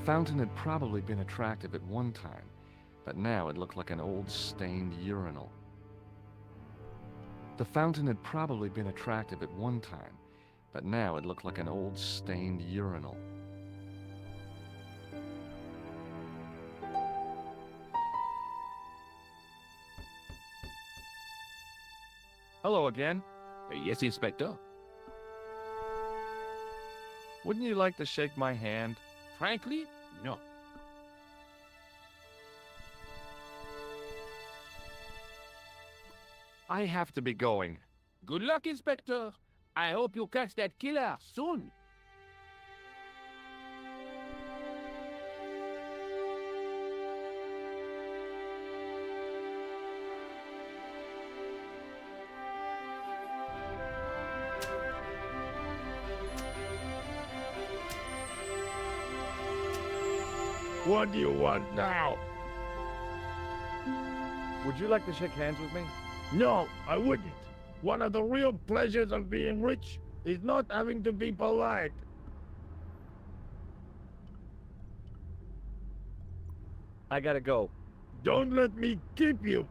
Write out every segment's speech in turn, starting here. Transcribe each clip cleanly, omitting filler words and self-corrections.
fountain had probably been attractive at one time, but now it looked like an old stained urinal. The fountain had probably been attractive at one time, but now it looked like an old stained urinal. Hello again. Yes, Inspector. Wouldn't you like to shake my hand? Frankly, no. I have to be going. Good luck, Inspector. I hope you catch that killer soon. What do you want now? Would you like to shake hands with me? No, I wouldn't. One of the real pleasures of being rich is not having to be polite. I gotta go. Don't let me keep you.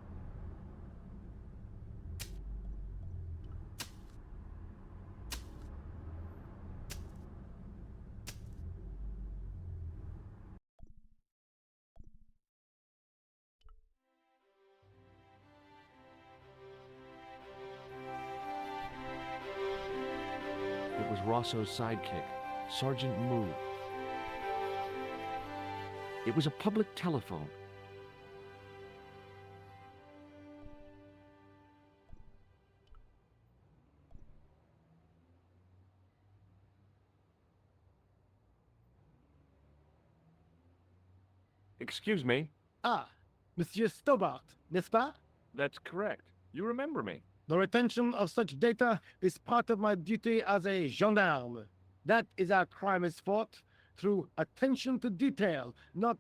It was Rosso's sidekick, Sergeant Moo. It was a public telephone. Excuse me? Ah, Monsieur Stobart, n'est-ce pas? That's correct. You remember me. The retention of such data is part of my duty as a gendarme. That is how crime is fought, through attention to detail, not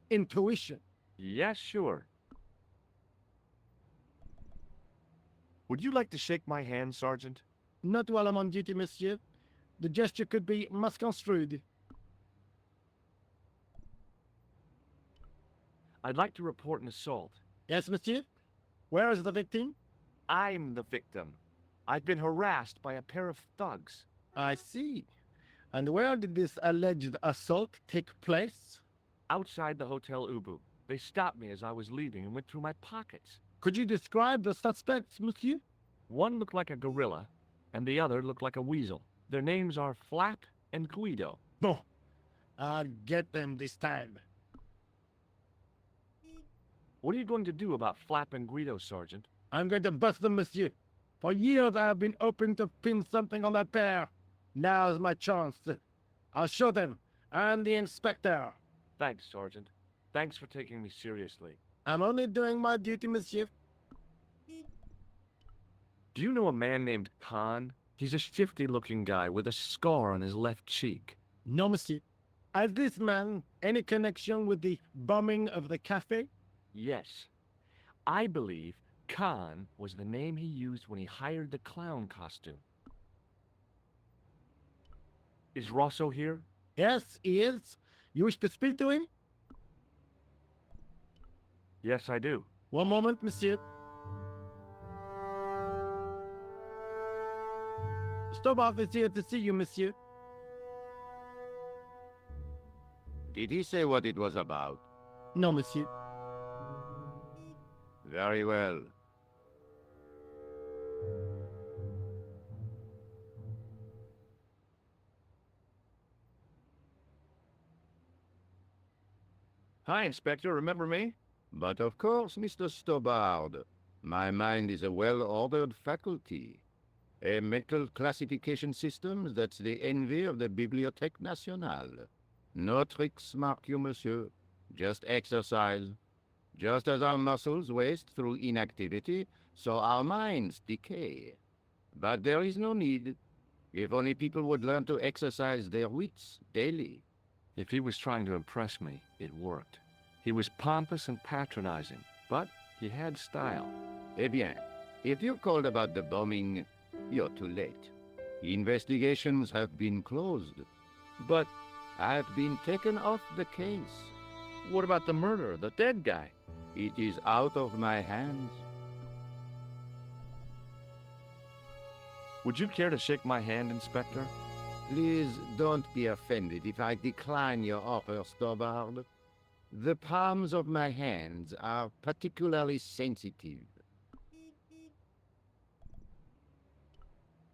intuition. Yes, sure. Would you like to shake my hand, Sergeant? Not while I'm on duty, monsieur. The gesture could be misconstrued. I'd like to report an assault. Yes, monsieur? Where is the victim? I'm the victim. I've been harassed by a pair of thugs. I see. And where did this alleged assault take place? Outside the Hotel Ubu. They stopped me as I was leaving and went through my pockets. Could you describe the suspects, monsieur? One looked like a gorilla, and the other looked like a weasel. Their names are Flap and Guido. Bon. I'll get them this time. What are you going to do about Flap and Guido, Sergeant? I'm going to bust them, monsieur. For years I have been hoping to pin something on that pair. Now's my chance. I'll show them. I'm the inspector. Thanks, Sergeant. Thanks for taking me seriously. I'm only doing my duty, monsieur. Do you know a man named Khan? He's a shifty-looking guy with a scar on his left cheek. No, monsieur. Has this man any connection with the bombing of the cafe? Yes. I believe Khan was the name he used when he hired the clown costume. Is Rosso here? Yes, he is. You wish to speak to him? Yes, I do. One moment, monsieur. Stobart is here to see you, monsieur. Did he say what it was about? No, monsieur. Very well. Hi, Inspector. Remember me? But of course, Mr. Stobart, my mind is a well-ordered faculty. A mental classification system that's the envy of the Bibliothèque Nationale. No tricks mark you, monsieur. Just exercise. Just as our muscles waste through inactivity, so our minds decay. But there is no need. If only people would learn to exercise their wits daily. If he was trying to impress me, it worked. He was pompous and patronizing, but he had style. Eh bien, if you called about the bombing, you're too late. Investigations have been closed. But I've been taken off the case. What about the murderer, the dead guy? It is out of my hands. Would you care to shake my hand, Inspector? Please don't be offended if I decline your offer, Stobbard. The palms of my hands are particularly sensitive.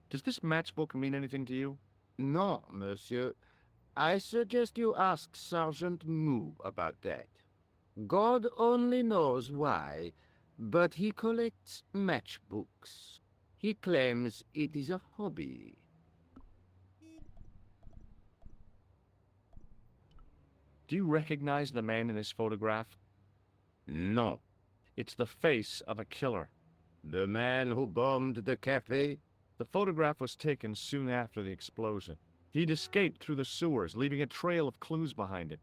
Does this matchbook mean anything to you? No, monsieur. I suggest you ask Sergeant Moo about that. God only knows why, but he collects matchbooks. He claims it is a hobby. Do you recognize the man in this photograph? No. It's the face of a killer. The man who bombed the cafe? The photograph was taken soon after the explosion. He'd escaped through the sewers, leaving a trail of clues behind it.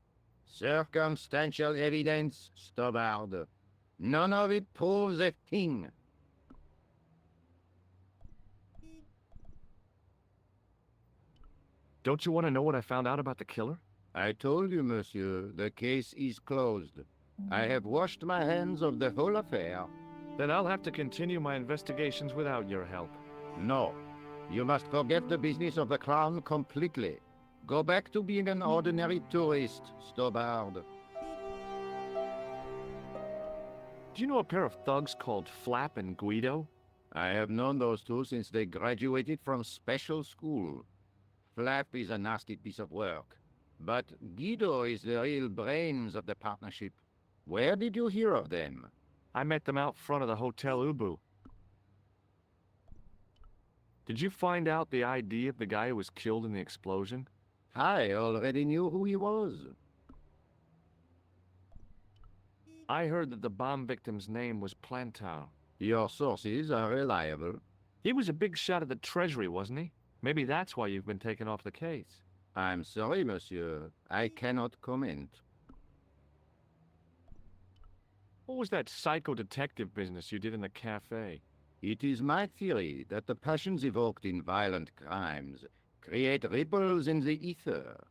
Circumstantial evidence, Stobbard. None of it proves a thing. Don't you want to know what I found out about the killer? I told you, monsieur, the case is closed. I have washed my hands of the whole affair. Then I'll have to continue my investigations without your help. No, you must forget the business of the Crown completely. Go back to being an ordinary tourist, Stobbard. Do you know a pair of thugs called Flap and Guido? I have known those two since they graduated from special school. Flap is a nasty piece of work, but Guido is the real brains of the partnership. Where did you hear of them? I met them out front of the Hotel Ubu. Did you find out the ID of the guy who was killed in the explosion? I already knew who he was. I heard that the bomb victim's name was Plantow. Your sources are reliable. He was a big shot at the Treasury, wasn't he? Maybe that's why you've been taken off the case. I'm sorry, monsieur. I cannot comment. What was that psycho-detective business you did in the cafe? It is my theory that the passions evoked in violent crimes create ripples in the ether,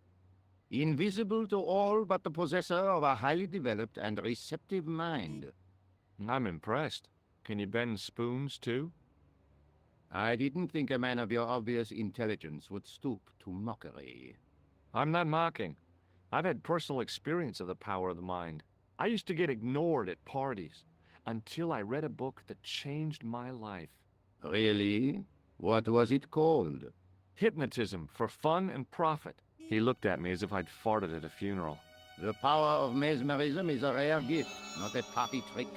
invisible to all but the possessor of a highly developed and receptive mind. I'm impressed. Can you bend spoons, too? I didn't think a man of your obvious intelligence would stoop to mockery. I'm not mocking. I've had personal experience of the power of the mind. I used to get ignored at parties, until I read a book that changed my life. Really? What was it called? Hypnotism for Fun and Profit. He looked at me as if I'd farted at a funeral. The power of mesmerism is a rare gift, not a party trick.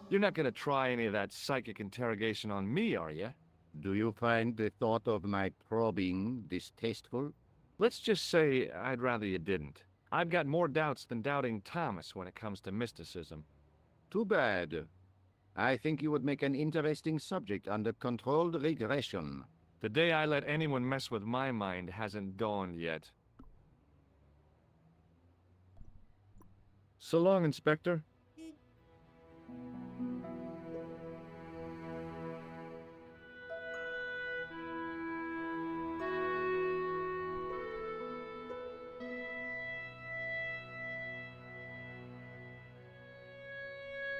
You're not going to try any of that psychic interrogation on me, are you? Do you find the thought of my probing distasteful? Let's just say I'd rather you didn't. I've got more doubts than doubting Thomas when it comes to mysticism. Too bad. I think you would make an interesting subject under controlled regression. The day I let anyone mess with my mind hasn't dawned yet. So long, Inspector.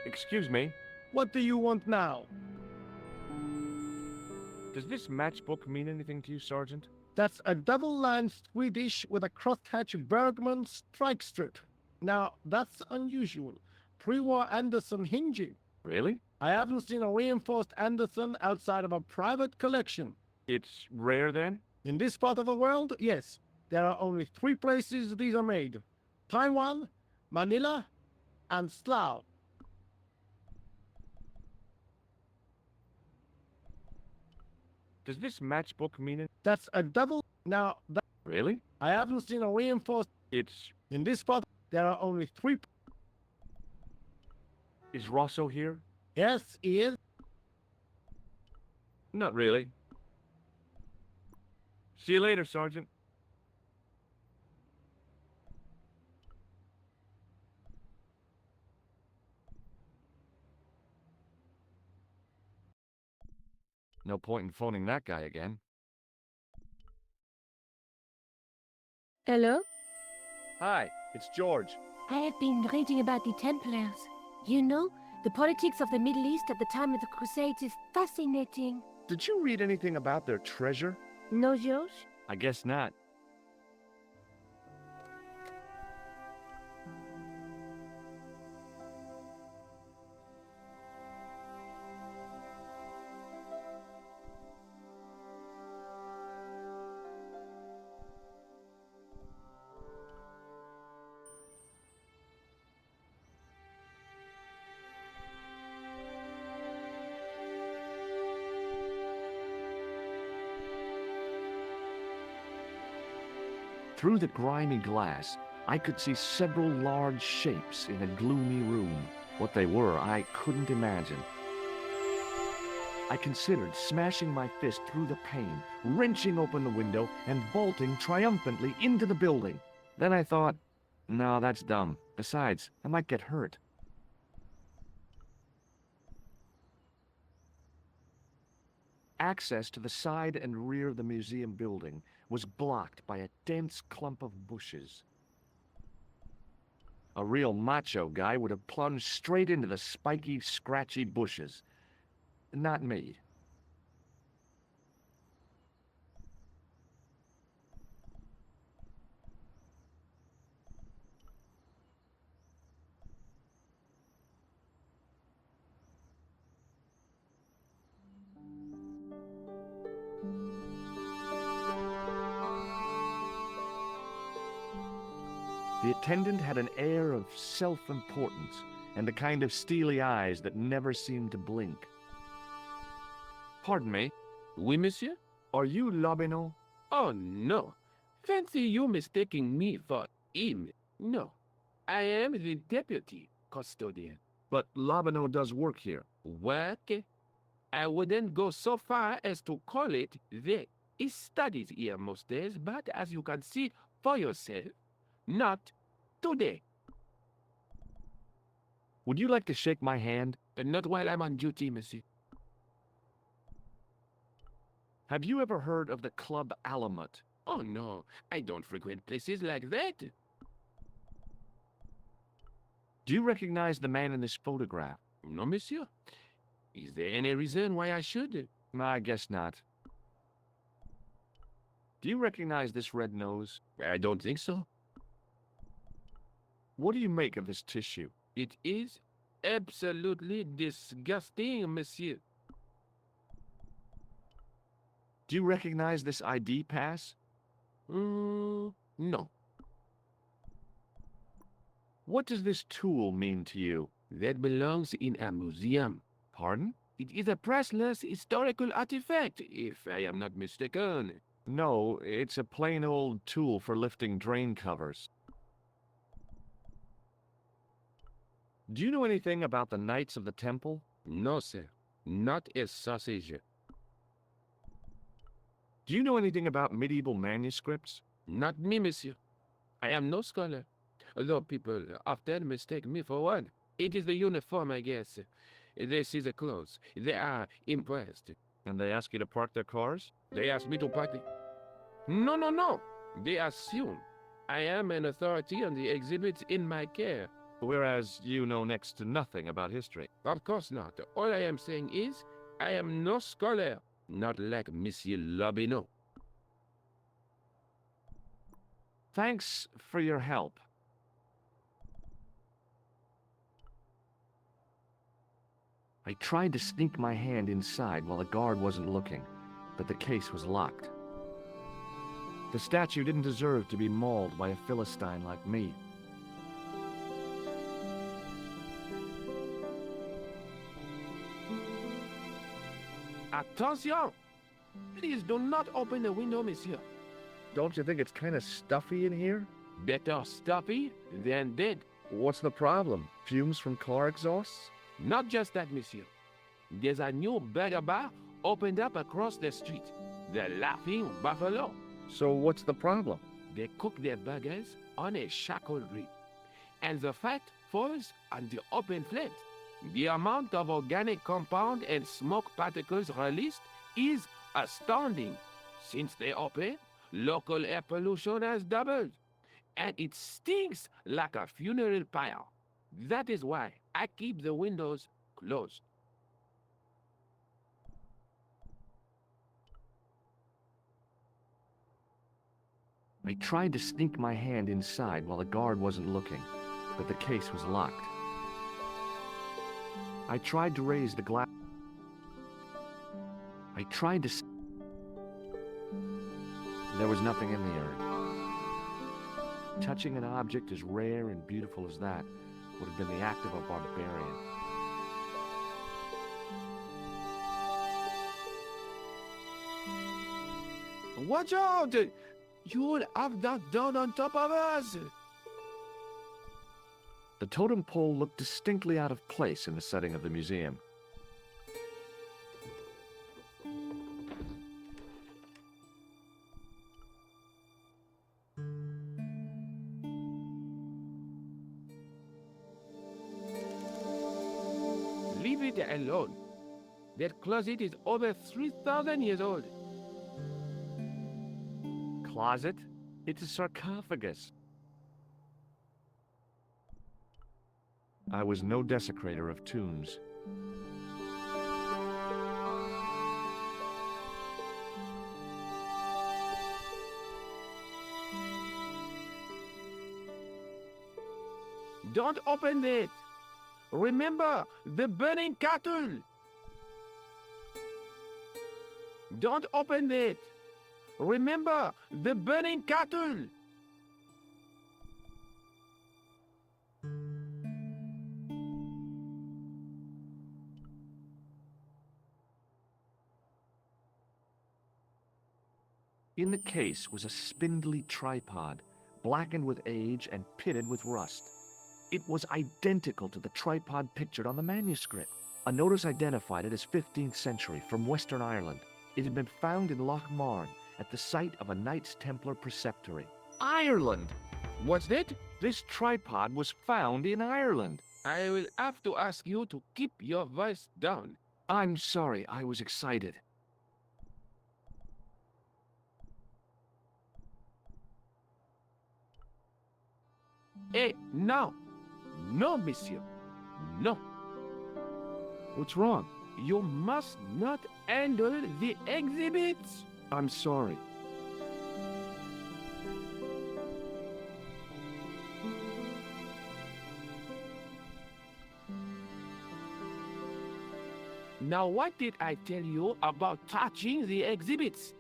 Excuse me, What do you want now? does this matchbook mean anything to you, Sergeant? That's a double-lined Swedish with a crosshatch Bergman strike strip. Now, that's unusual. Pre-war Anderson hinging. Really? I haven't seen a reinforced Anderson outside of a private collection. It's rare then? In this part of the world, yes. There are only 3 places these are made. Taiwan, Manila, and Slough. Does this matchbook mean it? That's a double... Now, Really? I haven't seen a reinforced... It's... In this part, there are only 3... Is Rosso here? Yes, he is. Not really. See you later, Sergeant. No point in phoning that guy again. Hello? Hi, it's George. I have been reading about the Templars. You know, the politics of the Middle East at the time of the Crusades is fascinating. Did you read anything about their treasure? No, George? I guess not. Through the grimy glass, I could see several large shapes in a gloomy room. What they were, I couldn't imagine. I considered smashing my fist through the pane, wrenching open the window, and vaulting triumphantly into the building. Then I thought, no, that's dumb. Besides, I might get hurt. Access to the side and rear of the museum building was blocked by a dense clump of bushes. A real macho guy would have plunged straight into the spiky, scratchy bushes. Not me. The attendant had an air of self-importance and the kind of steely eyes that never seemed to blink. Pardon me, Oui, monsieur? are you Lobineau? Oh, no. Fancy you mistaking me for him. No. I am the deputy custodian. But Lobineau does work here. Work? I wouldn't go so far as to call it that. He studies here most days, but as you can see for yourself, not today. Would you like to shake my hand? Not while I'm on duty, monsieur. Have you ever heard of the Club Alamut? Oh, no. I don't frequent places like that. Do you recognize the man in this photograph? No, monsieur. Is there any reason why I should? I guess not. Do you recognize this red nose? I don't think so. What do you make of this tissue? It is absolutely disgusting, monsieur. Do you recognize this ID pass? No. What does this tool mean to you? That belongs in a museum. Pardon? It is a priceless historical artifact, if I am not mistaken. No, it's a plain old tool for lifting drain covers. Do you know anything about the Knights of the Temple? No, sir. Not a sausage. Do you know anything about medieval manuscripts? Not me, monsieur. I am no scholar. Though people often mistake me for one. It is the uniform, I guess. They see the clothes. They are impressed. And they ask you to park their cars? They ask me to party. No. They assume I am an authority on the exhibits in my care. Whereas you know next to nothing about history. Of course not. All I am saying is, I am no scholar. Not like Monsieur Lobineau. Thanks for your help. I tried to sneak my hand inside while the guard wasn't looking, but the case was locked. The statue didn't deserve to be mauled by a Philistine like me. Attention! Please do not open the window, monsieur. Don't you think it's kind of stuffy in here? Better stuffy than dead. What's the problem? Fumes from car exhausts? Not just that, monsieur. There's a new burger bar opened up across the street. The Laughing Buffalo. So what's the problem? They cook their burgers on a charcoal grill. And the fat falls on the open flame. The amount of organic compound and smoke particles released is astounding. Since they open, Local air pollution has doubled, and it stinks like a funeral pyre. That is why I keep the windows closed. I tried to sneak my hand inside while the guard wasn't looking, but the case was locked. I tried to raise the glass. I tried to... There was nothing in the urn. Touching an object as rare and beautiful as that would have been the act of a barbarian. Watch out! You'll have that down on top of us! The totem pole looked distinctly out of place in the setting of the museum. Leave it alone. That closet is over 3,000 years old. Closet? It's a sarcophagus. I was no desecrator of tombs. Don't open it! Remember the burning cattle! Don't open it! Remember the burning cattle! In the case was a spindly tripod, blackened with age and pitted with rust. It was identical to the tripod pictured on the manuscript. A notice identified it as 15th century from Western Ireland. It had been found in Lochmarne at the site of a Knights Templar preceptory. Ireland! What's that? This tripod was found in Ireland. I will have to ask you to keep your voice down. I'm sorry, I was excited. Hey, no! No, monsieur. No. What's wrong? You must not handle the exhibits. I'm sorry. Now, what did I tell you about touching the exhibits?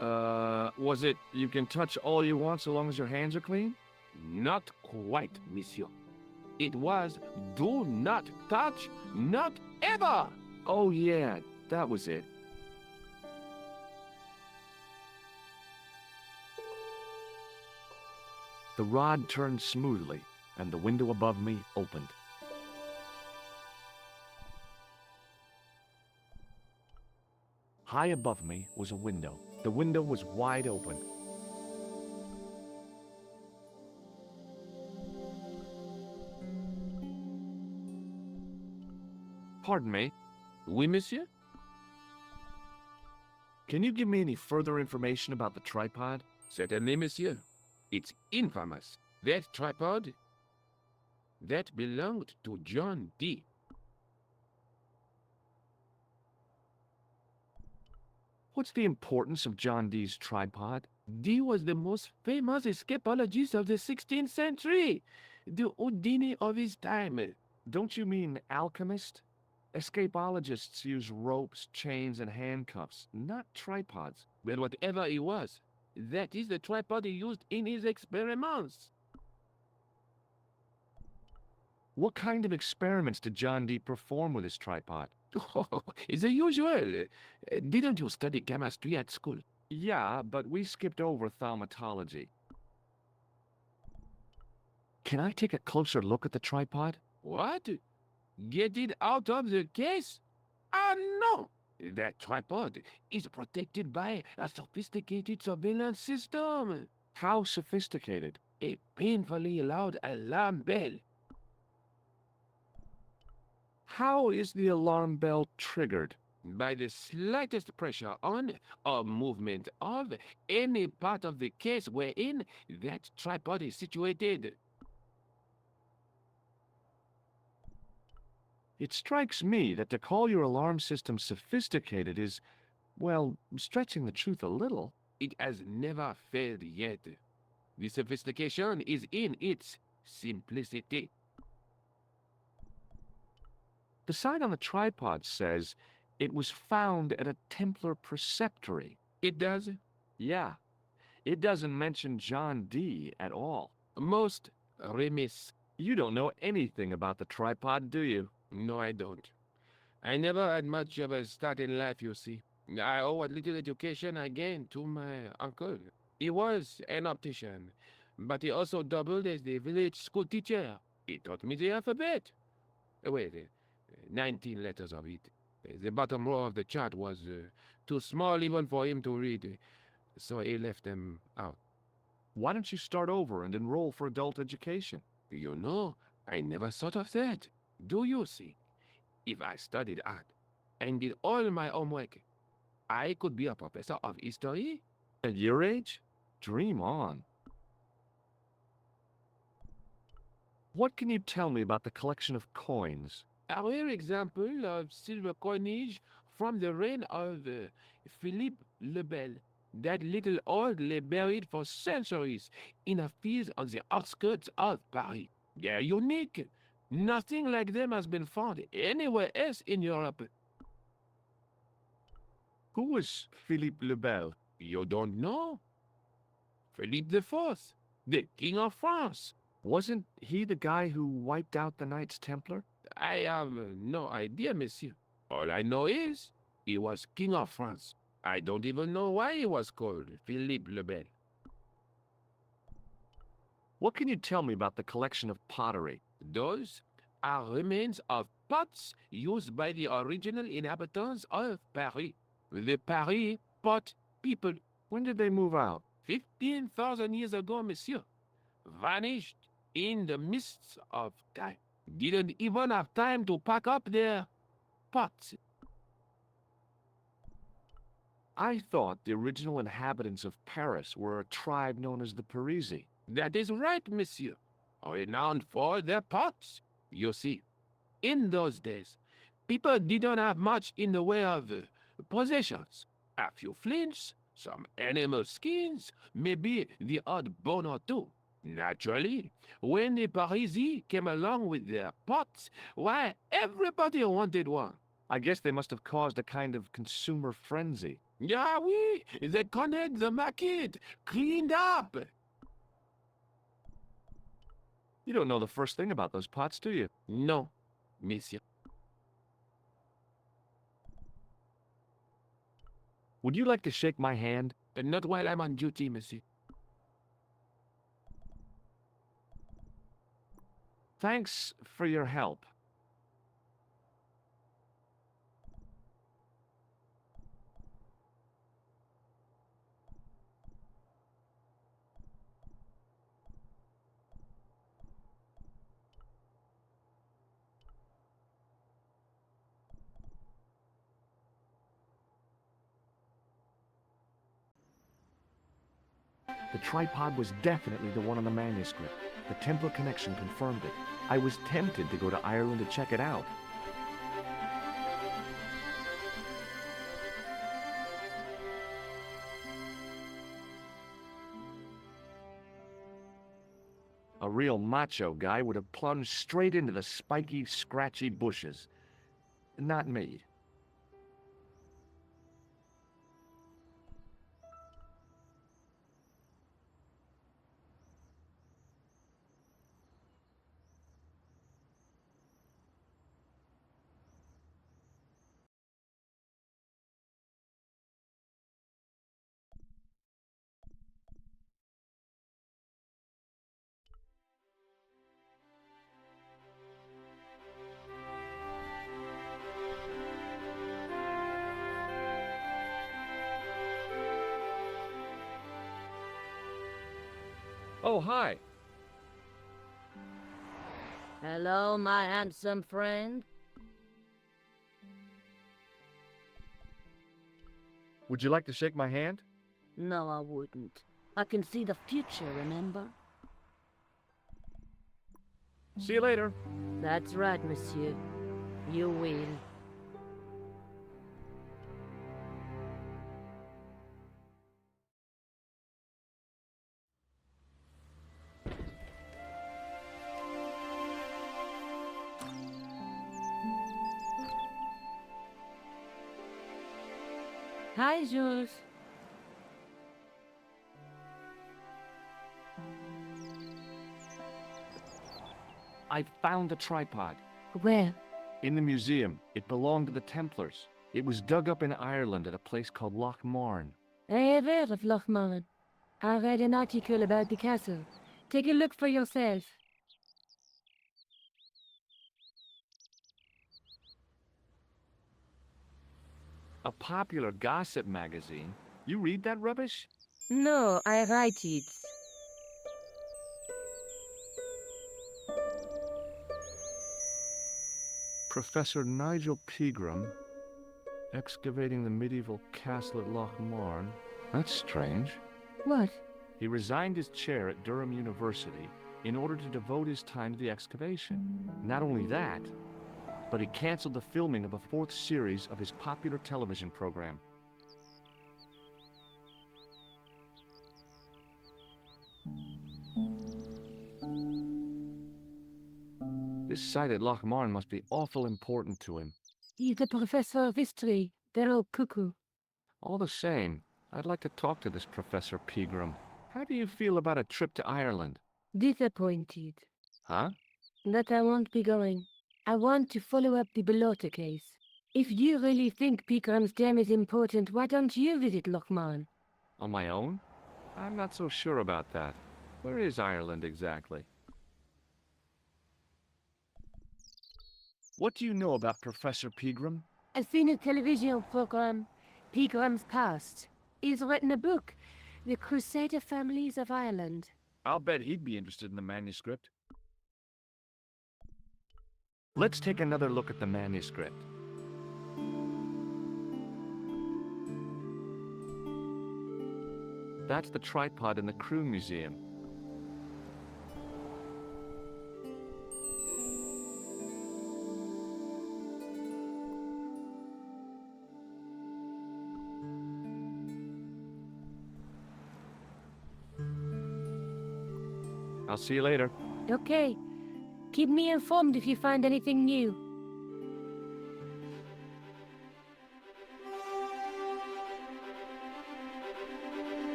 Was it you can touch all you want so long as your hands are clean? Not quite, monsieur. It was do not touch, not ever! Oh yeah, that was it. The rod turned smoothly, and the window above me opened. High above me was a window. The window was wide open. Pardon me. Oui, monsieur? Can you give me any further information about the tripod? Certainly, monsieur. It's infamous. That tripod, that belonged to John Dee. What's the importance of John Dee's tripod? Dee was the most famous escapologist of the 16th century. The Houdini of his time. Don't you mean alchemist? Escapologists use ropes, chains, and handcuffs, not tripods. Well, whatever he was, that is the tripod he used in his experiments. What kind of experiments did John Dee perform with his tripod? Oh, it's the usual. Didn't you study chemistry at school? Yeah, but we skipped over thaumatology. Can I take a closer look at the tripod? What? Get it out of the case? Ah, no! That tripod is protected by a sophisticated surveillance system. How sophisticated? A painfully loud alarm bell. How is the alarm bell triggered? by the slightest pressure on or movement of any part of the case wherein that tripod is situated. It strikes me that to call your alarm system sophisticated is, well, stretching the truth a little. It has never failed yet. The sophistication is in its simplicity. The sign on the tripod says it was found at a Templar preceptory. It does. Yeah, it doesn't mention John Dee at all. Most remiss. You don't know anything about the tripod, do you? No, I don't. I never had much of a start in life, you see. I owe what little education I gained to my uncle. He was an optician, but he also doubled as the village school teacher. He taught me the alphabet. Wait, 19 letters of it. The bottom row of the chart was too small even for him to read, so he left them out. Why don't you start over and enroll for adult education? You know, I never thought of that. Do you see? If I studied art and did all my homework, I could be a professor of history. At your age? Dream on. What can you tell me about the collection of coins? A rare example of silver coinage from the reign of Philippe le Bel. That little old lay buried for centuries in a field on the outskirts of Paris. They're unique. Nothing like them has been found anywhere else in Europe. Who was Philippe le Bel? You don't know? Philippe IV, the King of France. Wasn't he the guy who wiped out the Knights Templar? I have no idea, monsieur. All I know is he was King of France. I don't even know why he was called Philippe le Bel. What can you tell me about the collection of pottery? Those are remains of pots used by the original inhabitants of Paris. The Paris pot people. When did they move out? 15,000 years ago, monsieur. Vanished in the mists of time. Didn't even have time to pack up their pots. I thought the original inhabitants of Paris were a tribe known as the Parisi. That is right, monsieur. Renowned for their pots. You see, in those days, people didn't have much in the way of possessions. A few flints, some animal skins, maybe the odd bone or two. Naturally, when the Parisi came along with their pots, why, everybody wanted one. I guess they must have caused a kind of consumer frenzy. Yeah, oui, they connect the market, cleaned up. You don't know the first thing about those pots, do you? No, monsieur. Would you like to shake my hand? Not while I'm on duty, monsieur. Thanks for your help. The tripod was definitely the one on the manuscript. The Templar connection confirmed it. I was tempted to go to Ireland to check it out. A real macho guy would have plunged straight into the spiky, scratchy bushes. Not me. Oh, hi. Hello, my handsome friend. Would you like to shake my hand? No, I wouldn't. I can see the future, remember? See you later. That's right, monsieur. You will. Hi, Jules. I found the tripod. Where? In the museum. It belonged to the Templars. It was dug up in Ireland at a place called Lochmarne. I have heard of Lochmarne. I read an article about the castle. Take a look for yourself. A popular gossip magazine? You read that rubbish? No, I write it. Professor Nigel Pegram, excavating the medieval castle at Lochmarne. That's strange. What? He resigned his chair at Durham University in order to devote his time to the excavation. Not only that, but he canceled the filming of a fourth series of his popular television program. This site at Lochmarne must be awful important to him. He's a professor of history. They're all cuckoo. All the same, I'd like to talk to this Professor Pegram. How do you feel about a trip to Ireland? Disappointed. Huh? That I won't be going. I want to follow up the Bellotta case. If you really think Pegram's gem is important, why don't you visit Lochmarne? On my own? I'm not so sure about that. Where is Ireland exactly? What do you know about Professor Pegram? I've seen a television program, Pegram's Past. He's written a book, The Crusader Families of Ireland. I'll bet he'd be interested in the manuscript. Let's take another look at the manuscript. That's the tripod in the Crune Museum. I'll see you later. Okay. Keep me informed if you find anything new.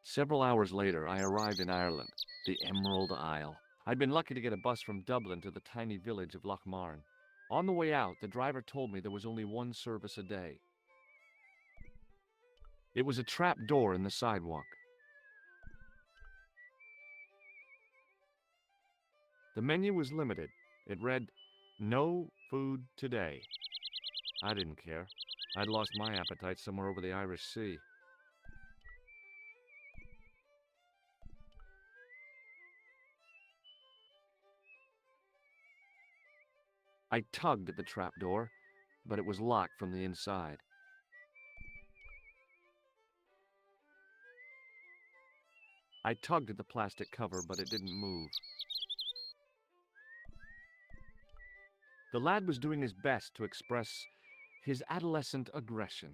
Several hours later, I arrived in Ireland, the Emerald Isle. I'd been lucky to get a bus from Dublin to the tiny village of Lochmarne. On the way out, the driver told me there was only one service a day. It was a trap door in the sidewalk. The menu was limited. It read, "No food today." I didn't care. I'd lost my appetite somewhere over the Irish Sea. I tugged at the trap door, but it was locked from the inside. I tugged at the plastic cover, but it didn't move. The lad was doing his best to express his adolescent aggression.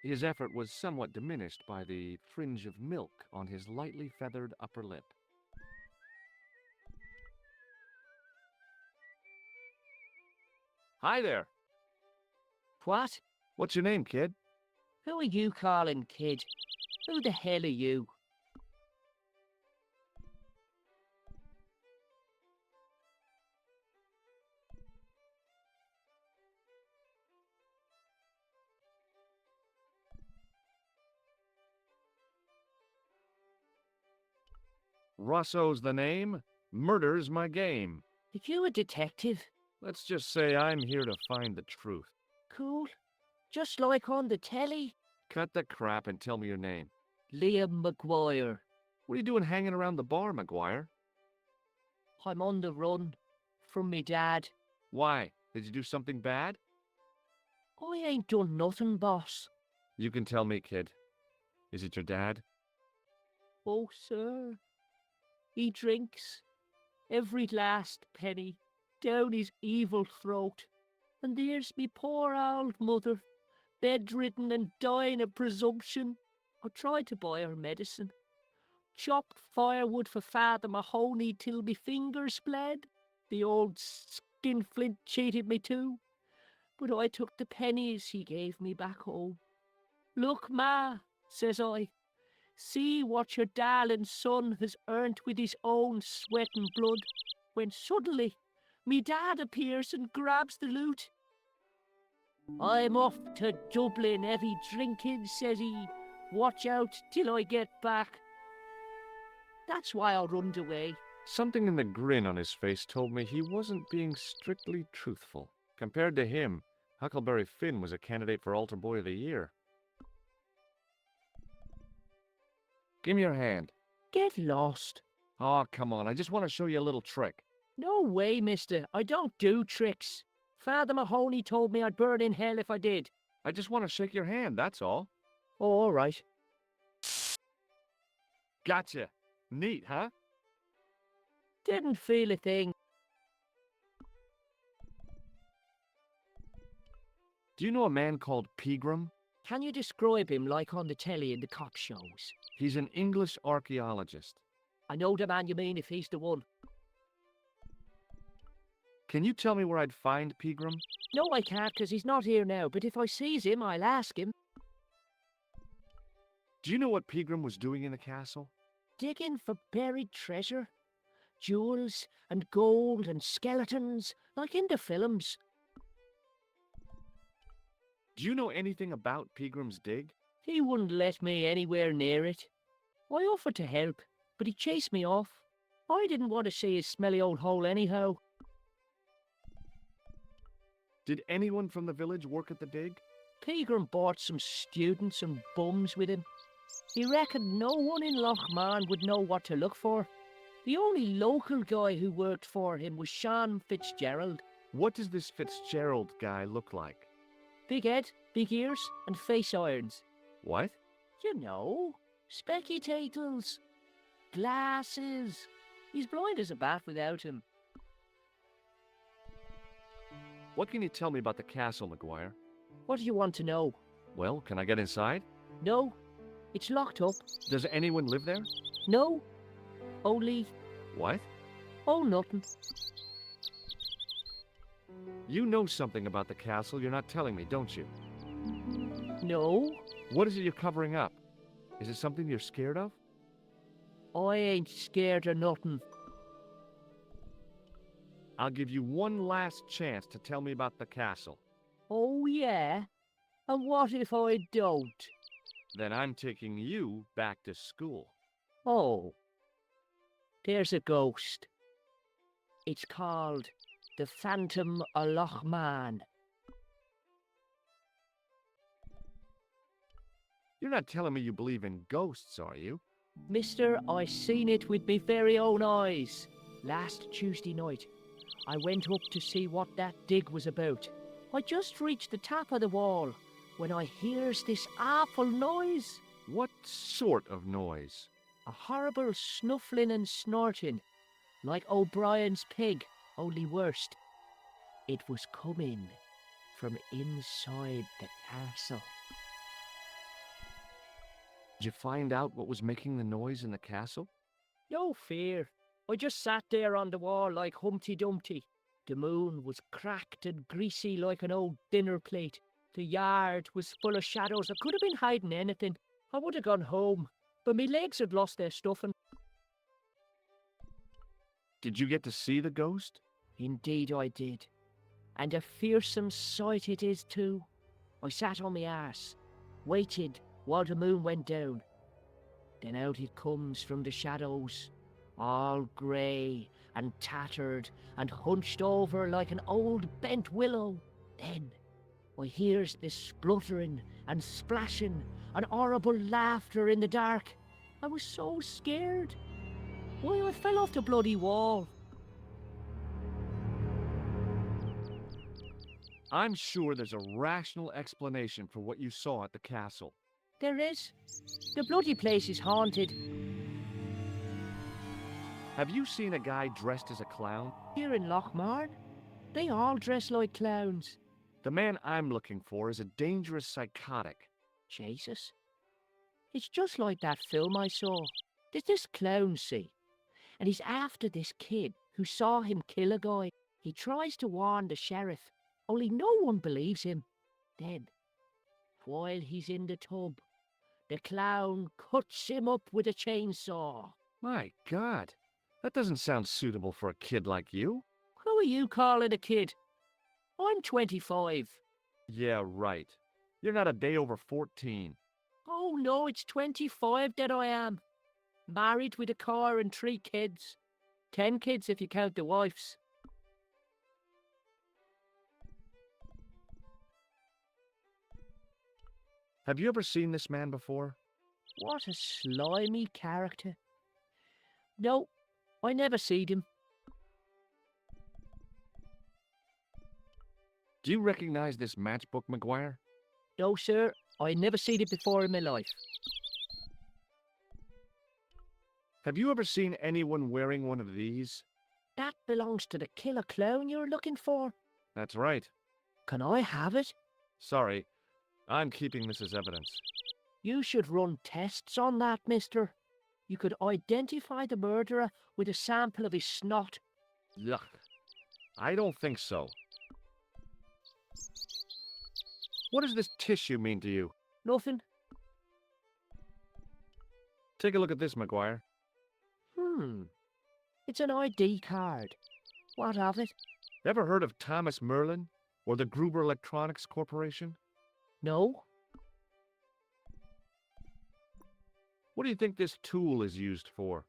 His effort was somewhat diminished by the fringe of milk on his lightly feathered upper lip. Hi there. What? What's your name, kid? Who are you calling kid? Who the hell are you? Rosso's the name. Murder's my game. Are you a detective? Let's just say I'm here to find the truth. Cool. Just like on the telly. Cut the crap and tell me your name. Liam McGuire. What are you doing hanging around the bar, McGuire? I'm on the run. From me dad. Why? Did you do something bad? I ain't done nothing, boss. You can tell me, kid. Is it your dad? Oh, sir. He drinks every last penny down his evil throat. And there's me poor old mother, bedridden and dying of presumption. I tried to buy her medicine. Chopped firewood for Father Mahoney till me fingers bled. The old skinflint cheated me too. But I took the pennies he gave me back home. Look, Ma, says I, see what your darling son has earned with his own sweat and blood, when suddenly me dad appears and grabs the loot. I'm off to Dublin heavy drinking, says he. Watch out till I get back. That's why I runned away. Something in the grin on his face told me he wasn't being strictly truthful. Compared to him, Huckleberry Finn was a candidate for Altar Boy of the Year. Give me your hand. Get lost. Oh, come on, I just want to show you a little trick. No way, mister. I don't do tricks. Father Mahoney told me I'd burn in hell if I did. I just want to shake your hand, that's all. Oh, all right. Gotcha. Neat, huh? Didn't feel a thing. Do you know a man called Pegram? Can you describe him like on the telly in the cop shows? He's an English archaeologist. I know the man you mean if he's the one. Can you tell me where I'd find Pegram? No, I can't, 'cause he's not here now, but if I sees him, I'll ask him. Do you know what Pegram was doing in the castle? Digging for buried treasure. Jewels and gold and skeletons, like in the films. Do you know anything about Pegram's dig? He wouldn't let me anywhere near it. I offered to help, but he chased me off. I didn't want to see his smelly old hole anyhow. Did anyone from the village work at the dig? Pegram bought some students and bums with him. He reckoned no one in Lochmarne would know what to look for. The only local guy who worked for him was Sean Fitzgerald. What does this Fitzgerald guy look like? Big head, big ears, and face irons. What? You know, spectators, glasses. He's blind as a bat without him. What can you tell me about the castle, McGuire? What do you want to know? Well, can I get inside? No, it's locked up. Does anyone live there? No, only, What? oh, nothing. You know something about the castle you're not telling me, don't you? No, What is it you're covering up? Is it something you're scared of? I ain't scared of nothing. I'll give you one last chance to tell me about the castle. Oh, yeah? And what if I don't? Then I'm taking you back to school. Oh, there's a ghost. It's called the Phantom of Lochmarne. You're not telling me you believe in ghosts, are you? Mister, I seen it with me very own eyes. Last Tuesday night, I went up to see what that dig was about. I just reached the top of the wall when I hears this awful noise. What sort of noise? A horrible snuffling and snorting, like O'Brien's pig, only worst. It was coming from inside the castle. Did you find out what was making the noise in the castle? No fear. I just sat there on the wall like Humpty Dumpty. The moon was cracked and greasy like an old dinner plate. The yard was full of shadows. I could have been hiding anything. I would have gone home, but my legs had lost their stuffing. Did you get to see the ghost? Indeed I did. And a fearsome sight it is too. I sat on my arse, waited while the moon went down. Then out it comes from the shadows, all grey and tattered and hunched over like an old bent willow. Then I hears this spluttering and splashing and horrible laughter in the dark. I was so scared. Why, I fell off the bloody wall. I'm sure there's a rational explanation for what you saw at the castle. There is. The bloody place is haunted. Have you seen a guy dressed as a clown? Here in Lochmarne, they all dress like clowns. The man I'm looking for is a dangerous psychotic. Jesus. It's just like that film I saw. There's this clown, see, and he's after this kid who saw him kill a guy. He tries to warn the sheriff, only no one believes him. Then, while he's in the tub, the clown cuts him up with a chainsaw. My God, that doesn't sound suitable for a kid like you. Who are you calling a kid? I'm 25. Yeah, right. You're not a day over 14. Oh no, it's 25 that I am. Married with a car and 3 kids. 10 kids if you count the wives. Have you ever seen this man before? What a slimy character. No, I never seed him. Do you recognize this matchbook, McGuire? No, sir, I never seed it before in my life. Have you ever seen anyone wearing one of these? That belongs to the killer clown you're looking for. That's right. Can I have it? Sorry, I'm keeping this as evidence. You should run tests on that, mister. You could identify the murderer with a sample of his snot. Yuck. I don't think so. What does this tissue mean to you? Nothing. Take a look at this, McGuire. It's an ID card. What of it? Ever heard of Thomas Merlin or the Gruber Electronics Corporation? No. What do you think this tool is used for?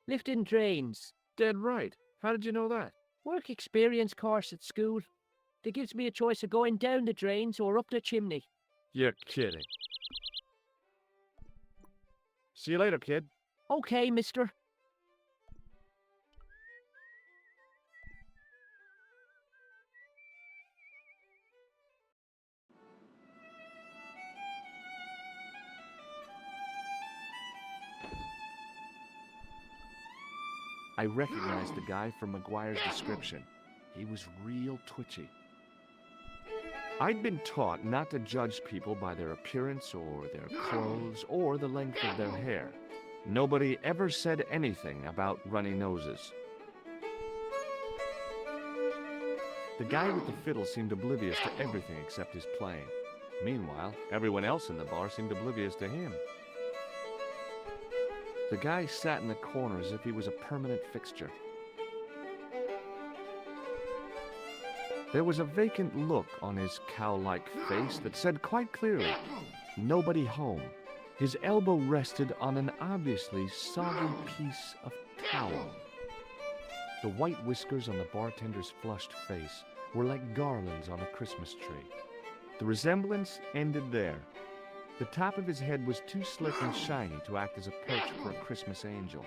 Lifting drains. Dead right. How did you know that? Work experience course at school. That gives me a choice of going down the drains or up the chimney. You're kidding. See you later, kid. Okay, mister. I recognized the guy from McGuire's description. He was real twitchy. I'd been taught not to judge people by their appearance or their clothes or the length of their hair. Nobody ever said anything about runny noses. The guy with the fiddle seemed oblivious to everything except his playing. Meanwhile, everyone else in the bar seemed oblivious to him. The guy sat in the corner as if he was a permanent fixture. There was a vacant look on his cow-like face that said quite clearly, "Nobody home." His elbow rested on an obviously soggy piece of towel. The white whiskers on the bartender's flushed face were like garlands on a Christmas tree. The resemblance ended there. The top of his head was too slick and shiny to act as a perch for a Christmas angel.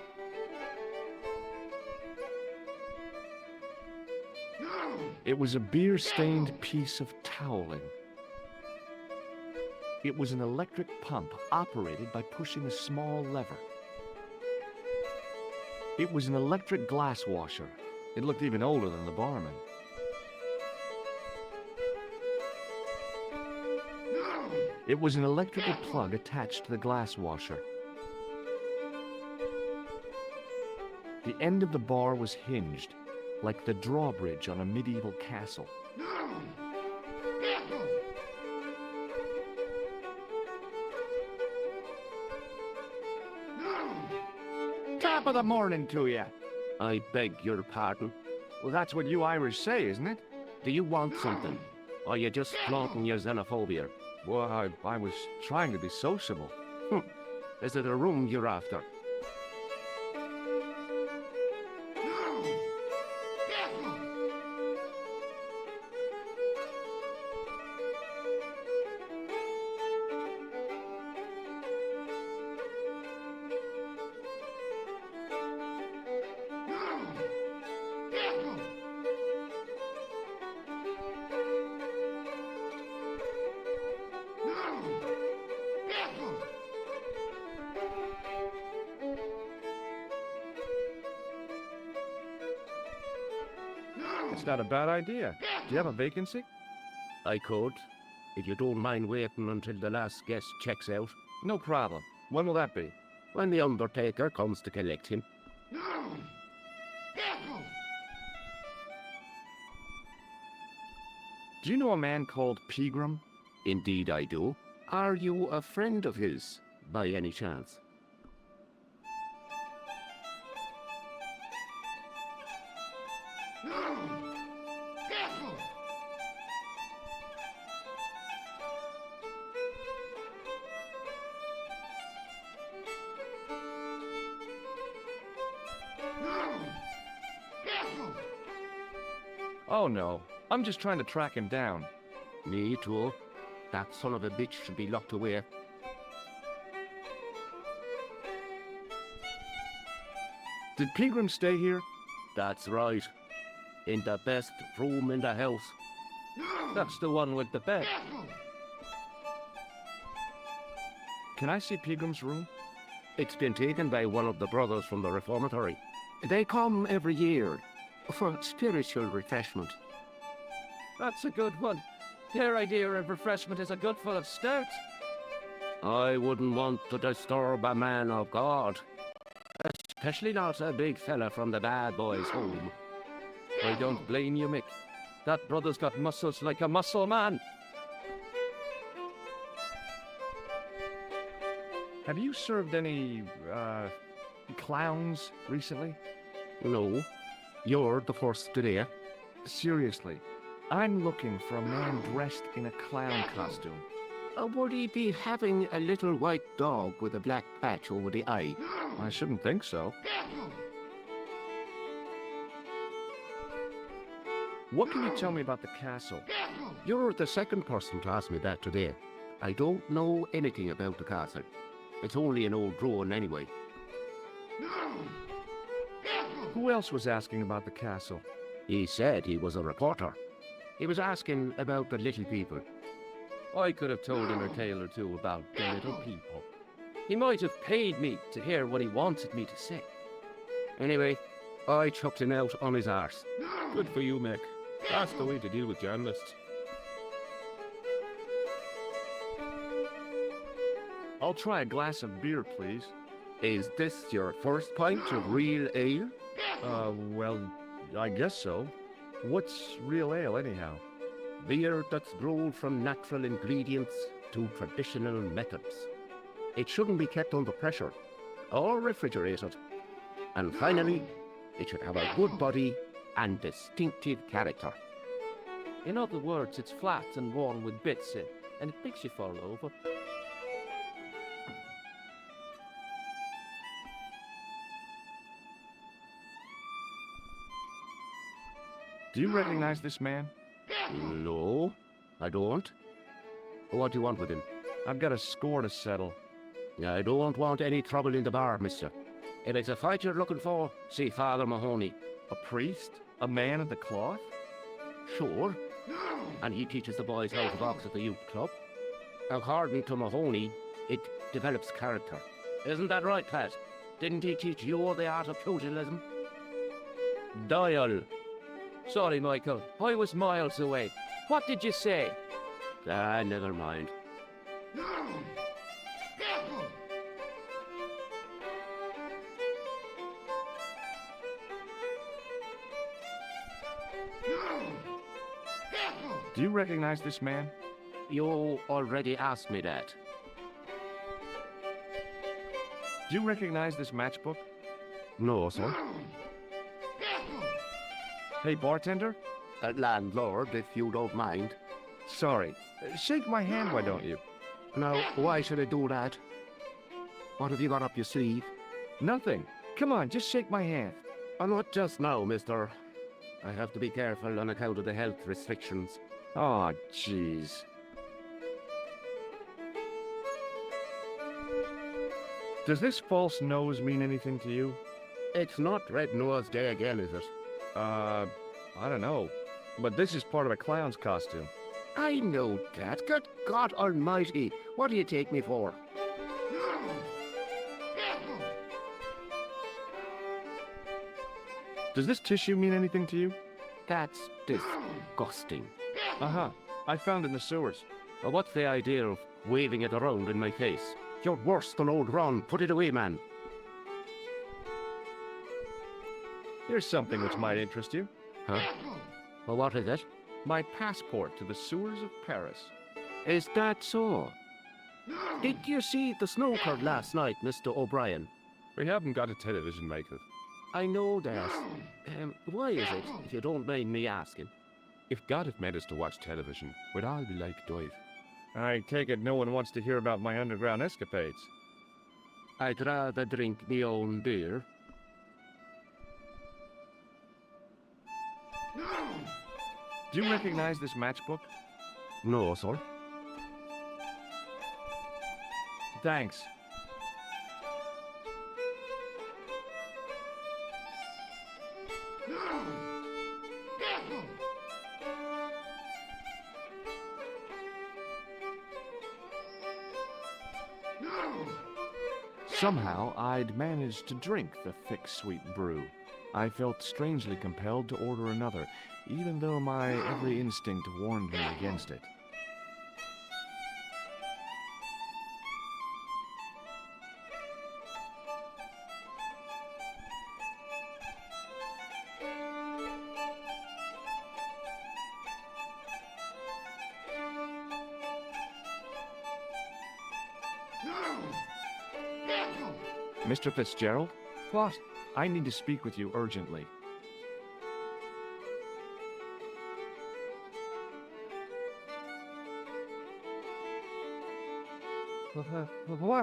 It was a beer-stained piece of toweling. It was an electric pump operated by pushing a small lever. It was an electric glass washer. It looked even older than the barman. It was an electrical plug attached to the glass washer. The end of the bar was hinged, like the drawbridge on a medieval castle. Top of the morning to you. I beg your pardon. Well, that's what you Irish say, isn't it? Do you want something? Or are you just flaunting your xenophobia? Well, I was trying to be sociable. Is it a room you're after? It's not a bad idea. Do you have a vacancy? I could, if you don't mind waiting until the last guest checks out. No problem. When will that be? When the undertaker comes to collect him. Do you know a man called Pegram? Indeed I do. Are you a friend of his, by any chance? Oh no, I'm just trying to track him down. Me too. That son of a bitch should be locked away. Did Pegram stay here? That's right. In the best room in the house. That's the one with the bed. Can I see Pegram's room? It's been taken by one of the brothers from the reformatory. They come every year for spiritual refreshment. That's a good one. Their idea of refreshment is a good full of stout. I wouldn't want to disturb a man of God. Especially not a big fella from the bad boys' home. I don't blame you, Mick. That brother's got muscles like a muscle man. Have you served any, clowns recently? No, you're the first today. Seriously, I'm looking for a man dressed in a clown costume. Would he be having a little white dog with a black patch over the eye? I shouldn't think so. What can you tell me about the castle? You're the second person to ask me that today. I don't know anything about the castle. It's only an old ruin anyway. Who else was asking about the castle? He said he was a reporter. He was asking about the little people. I could have told him a tale or two about the little people. He might have paid me to hear what he wanted me to say. Anyway, I chucked him out on his arse. Good for you, Mick. That's the way to deal with journalists. I'll try a glass of beer, please. Is this your first pint of real ale? Well, I guess so. What's real ale, anyhow? Beer that's brewed from natural ingredients to traditional methods. It shouldn't be kept under pressure or refrigerated. And finally, it should have a good body and distinctive character. In other words, it's flat and worn with bits in, and it makes you fall over. Do you recognize this man? No, I don't. What do you want with him? I've got a score to settle. I don't want any trouble in the bar, mister. If it's a fight you're looking for, see Father Mahoney. A priest? A man of the cloth? Sure. And he teaches the boys how to box at the youth club. According to Mahoney, it develops character. Isn't that right, Pat? Didn't he teach you the art of pugilism? Dial. Sorry, Michael. I was miles away. What did you say? Never mind. Do you recognize this man? You already asked me that. Do you recognize this matchbook? No, sir. Hey, bartender? Landlord, if you don't mind. Sorry. Shake my hand, why don't you? Now, why should I do that? What have you got up your sleeve? Nothing. Come on, just shake my hand. Not just now, mister. I have to be careful on account of the health restrictions. Oh, jeez. Does this false nose mean anything to you? It's not Red Nose Day again, is it? I don't know. But this is part of a clown's costume. I know that. Good God Almighty. What do you take me for? Does this tissue mean anything to you? That's disgusting. Uh-huh. I found it in the sewers. Well, what's the idea of waving it around in my face? You're worse than old Ron. Put it away, man. Here's something which might interest you. Huh? Well, what is it? My passport to the sewers of Paris. Is that so? Did you see the snooker last night, Mr. O'Brien? We haven't got a television, Michael. I know that. Why is it, if you don't mind me asking? If God had made us to watch television, we'd all be like Dive. I take it no one wants to hear about my underground escapades. I'd rather drink me own beer. Do you recognize this matchbook? No, sir. Thanks. Somehow, I'd managed to drink the thick, sweet brew. I felt strangely compelled to order another, even though my every instinct warned me against it. Mr. Fitzgerald? What? I need to speak with you urgently.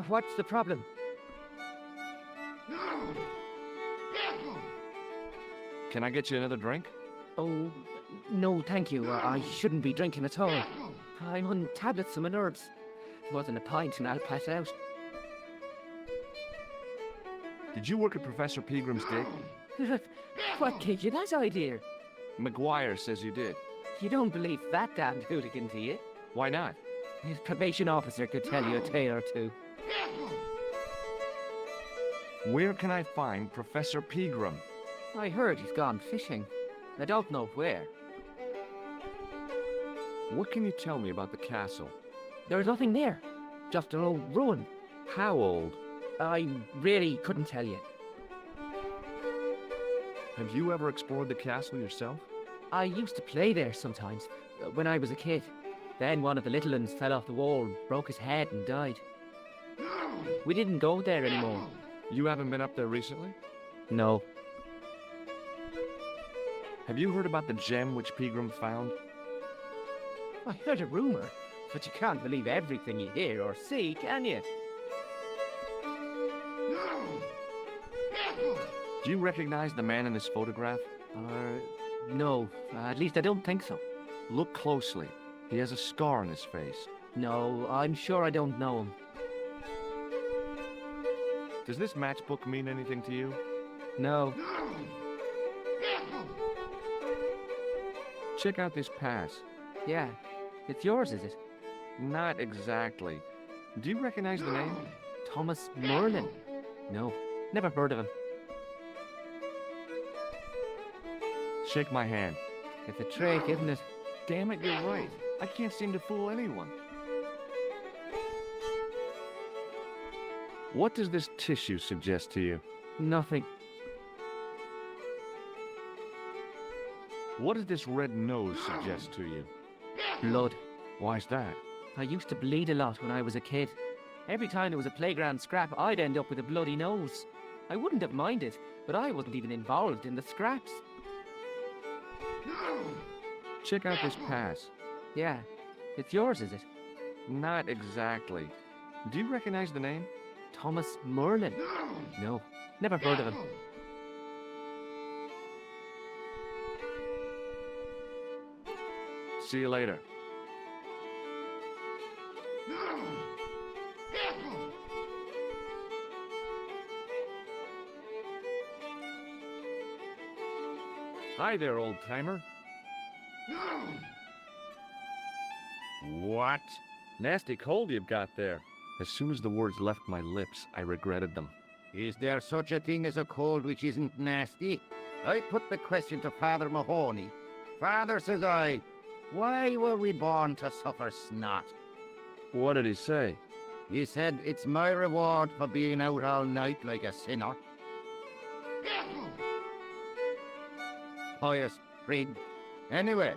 What's the problem? Can I get you another drink? Oh, no, thank you. I shouldn't be drinking at all. I'm on tablets for my nerves. It wasn't a pint and I'll pass out. Did you work at Professor Peagram's dig? What gave you that idea? McGuire says you did. You don't believe that damned hooligan, do you? Why not? His probation officer could tell you a tale or two. Where can I find Professor Peagram? I heard he's gone fishing. I don't know where. What can you tell me about the castle? There's nothing there. Just an old ruin. How old? I really couldn't tell you. Have you ever explored the castle yourself? I used to play there sometimes, when I was a kid. Then one of the little ones fell off the wall, broke his head and died. We didn't go there anymore. You haven't been up there recently? No. Have you heard about the gem which Peagram found? I heard a rumor, but you can't believe everything you hear or see, can you? Do you recognize the man in this photograph? No. At least I don't think so. Look closely. He has a scar on his face. No, I'm sure I don't know him. Does this matchbook mean anything to you? No. Check out this pass. Yeah. It's yours, is it? Not exactly. Do you recognize the name? Thomas Merlin? No. Never heard of him. Shake my hand. It's a trick, isn't it? Damn it, you're right. I can't seem to fool anyone. What does this tissue suggest to you? Nothing. What does this red nose suggest to you? Blood. Why's that? I used to bleed a lot when I was a kid. Every time there was a playground scrap, I'd end up with a bloody nose. I wouldn't have minded, but I wasn't even involved in the scraps. Check out this pass. Yeah. It's yours, is it? Not exactly. Do you recognize the name? Thomas Merlin? No. Never heard of him. See you later. Hi there, old-timer. What? Nasty cold you've got there. As soon as the words left my lips, I regretted them. Is there such a thing as a cold which isn't nasty? I put the question to Father Mahoney. Father, says I, why were we born to suffer snot? What did he say? He said, it's my reward for being out all night like a sinner. Pious prig. Anyway,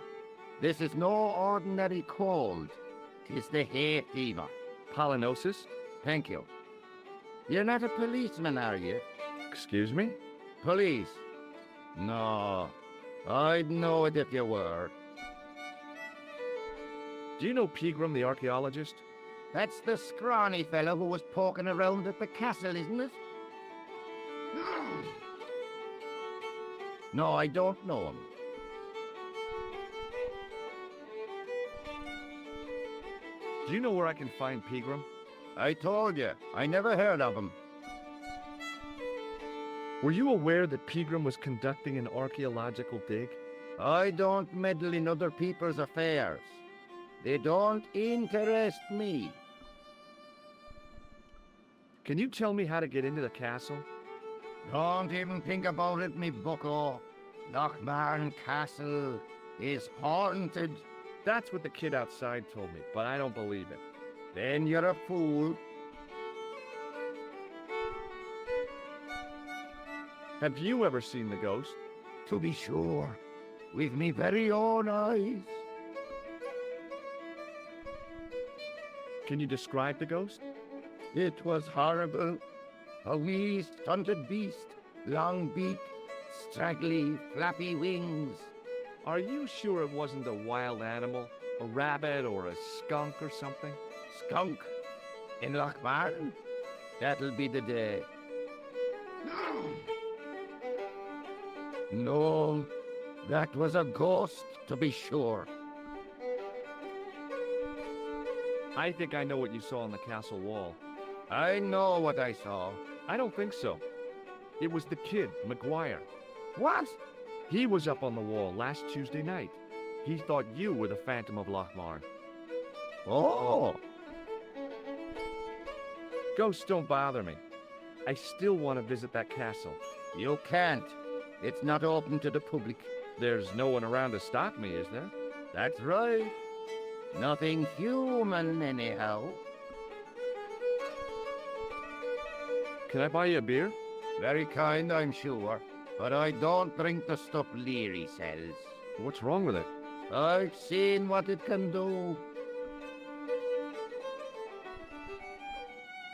this is no ordinary cold. 'Tis the hay fever. Pollinosis? Thank you. You're not a policeman, are you? Excuse me? Police? No. I'd know it if you were. Do you know Pegram the archaeologist? That's the scrawny fellow who was poking around at the castle, isn't it? No, I don't know him. Do you know where I can find Pegram? I told you, I never heard of him. Were you aware that Pegram was conducting an archaeological dig? I don't meddle in other people's affairs. They don't interest me. Can you tell me how to get into the castle? Don't even think about it, me bucko. Lochmarne Castle is haunted. That's what the kid outside told me, but I don't believe it. Then you're a fool. Have you ever seen the ghost? To be sure, with me very own eyes. Can you describe the ghost? It was horrible. A wee stunted beast, long beak, straggly, flappy wings. Are you sure it wasn't a wild animal? A rabbit or a skunk or something? Skunk in Lochmarne? That'll be the day. No, that was a ghost, to be sure. I think I know what you saw on the castle wall. I know what I saw. I don't think so. It was the kid, McGuire. What? He was up on the wall last Tuesday night. He thought you were the Phantom of Lochmarne. Oh! Ghosts don't bother me. I still want to visit that castle. You can't. It's not open to the public. There's no one around to stop me, is there? That's right. Nothing human, anyhow. Can I buy you a beer? Very kind, I'm sure. But I don't drink the stuff Leary sells. What's wrong with it? I've seen what it can do.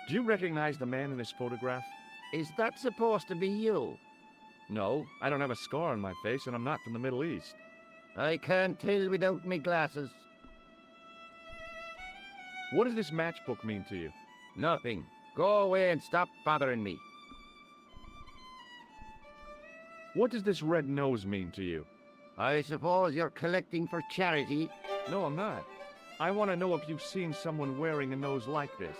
Do you recognize the man in this photograph? Is that supposed to be you? No, I don't have a scar on my face and I'm not from the Middle East. I can't tell without me glasses. What does this matchbook mean to you? Nothing. Go away and stop bothering me. What does this red nose mean to you? I suppose you're collecting for charity? No, I'm not. I want to know if you've seen someone wearing a nose like this.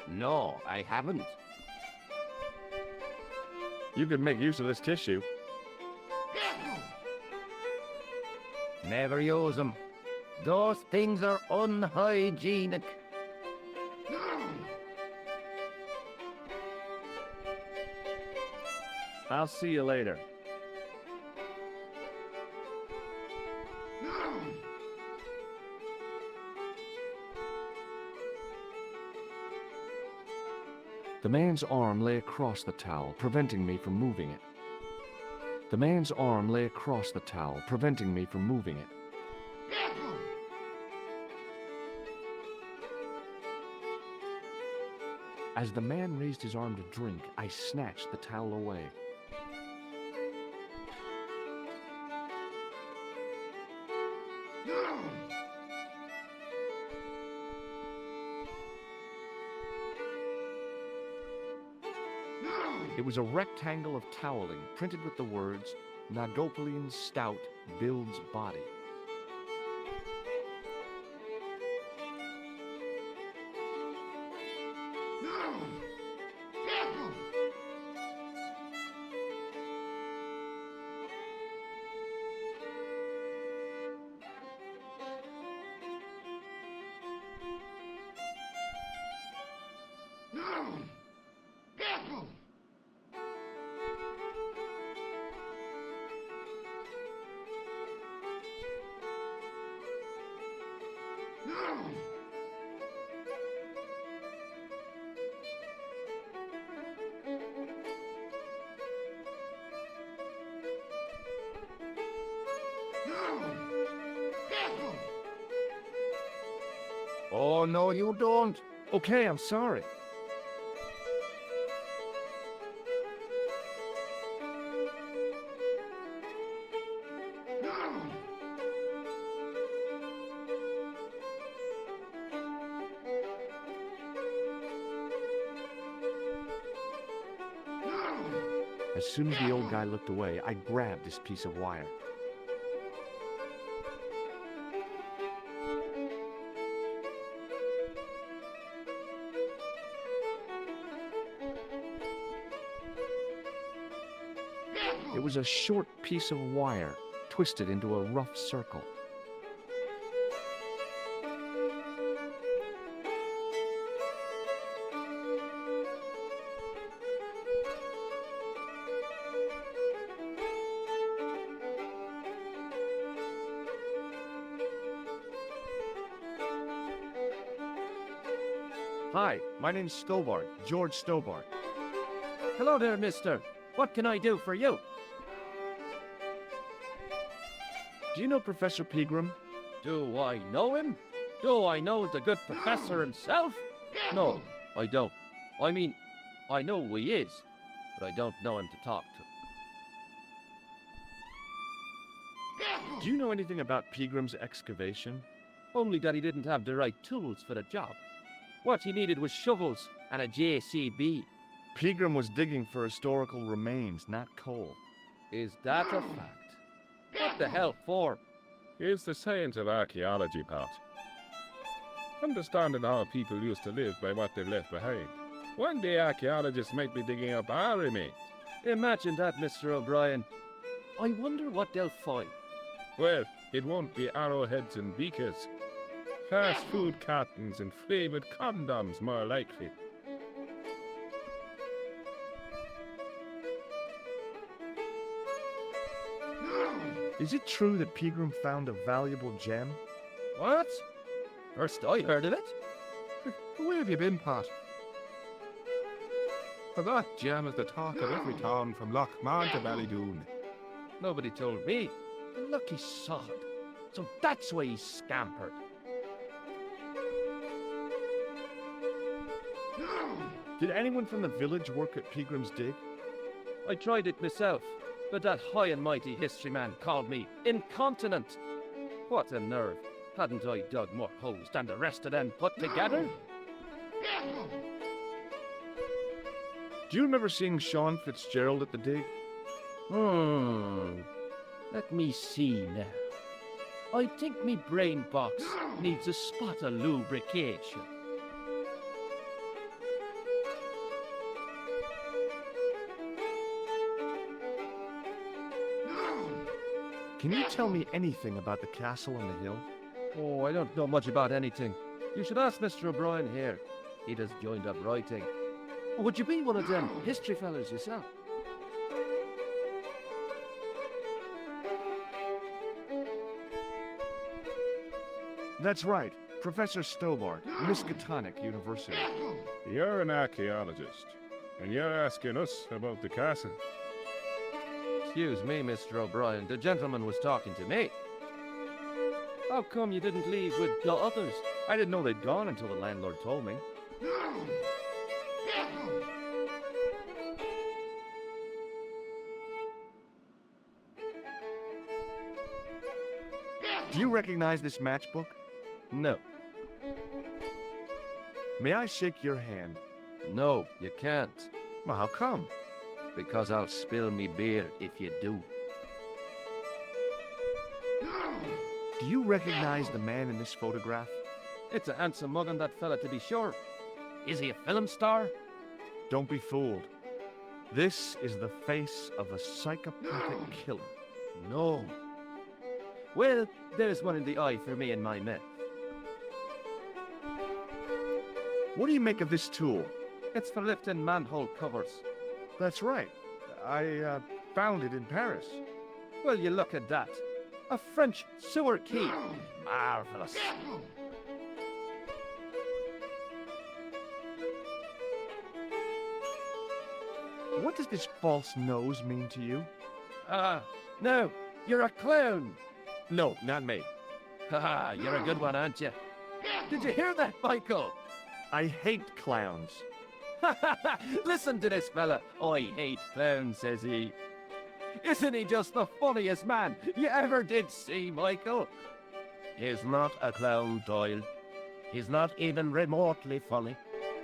No, I haven't. You could make use of this tissue. Never use them. Those things are unhygienic. I'll see you later. The man's arm lay across the towel, preventing me from moving it. The man's arm lay across the towel, preventing me from moving it. As the man raised his arm to drink, I snatched the towel away. It was a rectangle of toweling printed with the words, Nagopolian Stout builds body. Oh, no, you don't. Okay, I'm sorry. As soon as the old guy looked away, I grabbed this piece of wire. It was a short piece of wire, twisted into a rough circle. Hi, my name's Stobart, George Stobart. Hello there, mister. What can I do for you? Do you know Professor Pegram? Do I know him? Do I know the good professor himself? No, I don't. I mean, I know who he is, but I don't know him to talk to. Do you know anything about Pegram's excavation? Only that he didn't have the right tools for the job. What he needed was shovels and a JCB. Pegram was digging for historical remains, not coal. Is that a fact? What the hell for? Here's the science of archaeology part. Understanding how people used to live by what they've left behind. One day archaeologists might be digging up our remains. Imagine that, Mr. O'Brien. I wonder what they'll find. Well, it won't be arrowheads and beakers. Fast food cartons and flavoured condoms, more likely. Is it true that Pegram found a valuable gem? What? First I heard of it. Where have you been, Pat? For that gem is the talk of every town from Lochmarne to Ballydoon. Nobody told me. The lucky sod. So that's why he scampered. Did anyone from the village work at Pegram's dig? I tried it myself, but that high and mighty history man called me incontinent. What a nerve. Hadn't I dug more holes than the rest of them put together? Do you remember seeing Sean Fitzgerald at the dig? Let me see now. I think me brain box needs a spot of lubrication. Can you tell me anything about the castle on the hill? Oh, I don't know much about anything. You should ask Mr. O'Brien here. He just joined up writing. Would you be one of them history fellas yourself? That's right. Professor Stobart, Miskatonic University. You're an archaeologist, and you're asking us about the castle. Excuse me, Mr. O'Brien. The gentleman was talking to me. How come you didn't leave with the others? I didn't know they'd gone until the landlord told me. Do you recognize this matchbook? No. May I shake your hand? No, you can't. Well, how come? Because I'll spill me beer if you do. Do you recognize the man in this photograph? It's a handsome mug on that fella, to be sure. Is he a film star? Don't be fooled. This is the face of a psychopathic killer. No. Well, there's one in the eye for me and my men. What do you make of this tool? It's for lifting manhole covers. That's right. I found it in Paris. Well, you look at that. A French sewer key. Marvelous. What does this false nose mean to you? No, you're a clown. No, not me. Haha, you're a good one, aren't you? Did you hear that, Michael? I hate clowns. Listen to this fella. I hate clowns, says he. Isn't he just the funniest man you ever did see, Michael? He's not a clown, Doyle. He's not even remotely funny.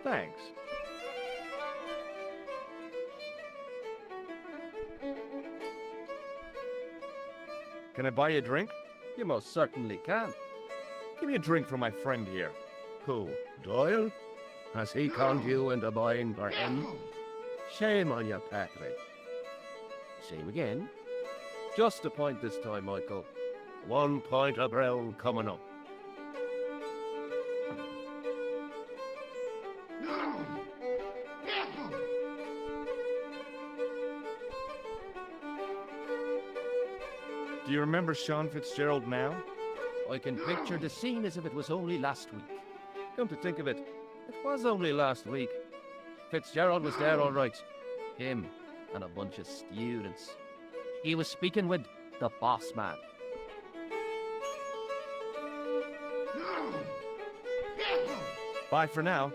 Thanks. Can I buy you a drink? You most certainly can. Give me a drink for my friend here. Who, Doyle? Has he conned you into buying for him? Shame on you, Patrick. Same again. Just a point this time, Michael. 1 point of brown coming up. Do you remember Sean Fitzgerald now? I can picture the scene as if it was only last week. Come to think of it, it was only last week. Fitzgerald was there all right. Him and a bunch of students. He was speaking with the boss man. Bye for now.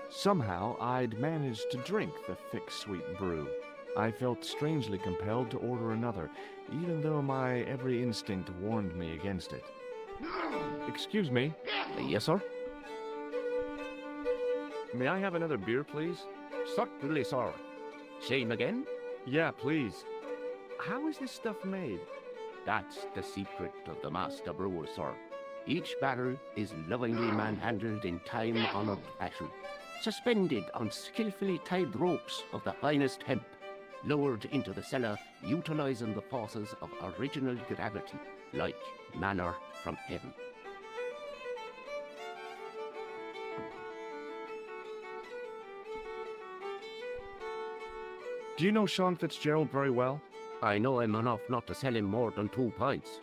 Somehow, I'd managed to drink the thick, sweet brew. I felt strangely compelled to order another, even though my every instinct warned me against it. Excuse me. Yes, sir? May I have another beer, please? Certainly, sir. Same again? Yeah, please. How is this stuff made? That's the secret of the master brewer, sir. Each barrel is lovingly manhandled in time-honored fashion, suspended on skillfully tied ropes of the finest hemp, lowered into the cellar, utilizing the forces of original gravity, like manna from heaven. Do you know Sean Fitzgerald very well? I know him enough not to sell him more than 2 pints.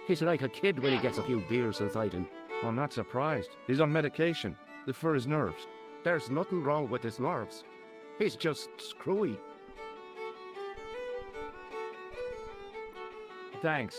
He's like a kid when he gets a few beers inside him. I'm not surprised. He's on medication. For his nerves. There's nothing wrong with his nerves. He's just screwy. Thanks.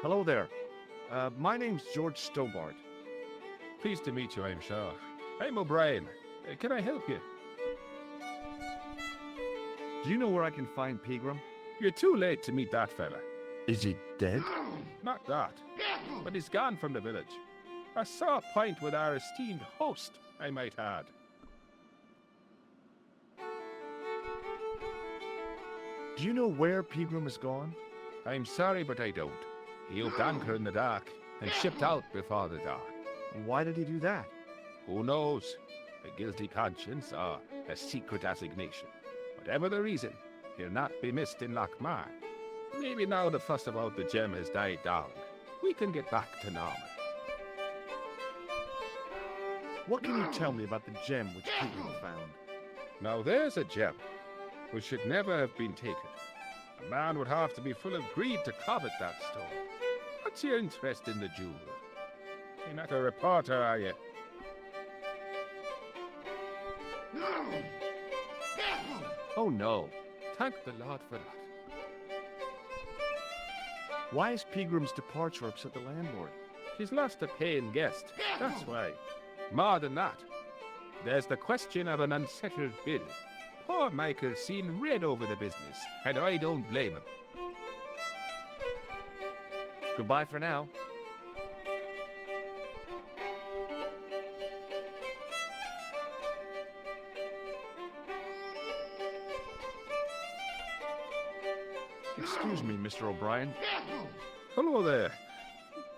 Hello there. My name's George Stobart. Pleased to meet you, I'm sure. I'm O'Brien. Can I help you? Do you know where I can find Pegram? You're too late to meet that fella. Is he dead? Not that, but he's gone from the village. I saw a pint with our esteemed host, I might add. Do you know where Pegram has gone? I'm sorry, but I don't. He upped anchor in the dark and shipped out before the dark. Why did he do that? Who knows? a guilty conscience, or a secret assignation. Whatever the reason, he'll not be missed in Lochmarne. Maybe now the fuss about the gem has died down, we can get back to normal. What can you tell me about the gem which Pegram found? Now there's a gem, which should never have been taken. A man would have to be full of greed to covet that stone. What's your interest in the jewel? You're not a reporter, are you? Oh no. Thank the Lord for that. Why is Pegram's departure upset the landlord? She's lost a paying guest, that's why. More than that, there's the question of an unsettled bill. Poor Michael's seen red over the business, and I don't blame him. Goodbye for now. Excuse me, Mr. O'Brien. Hello there.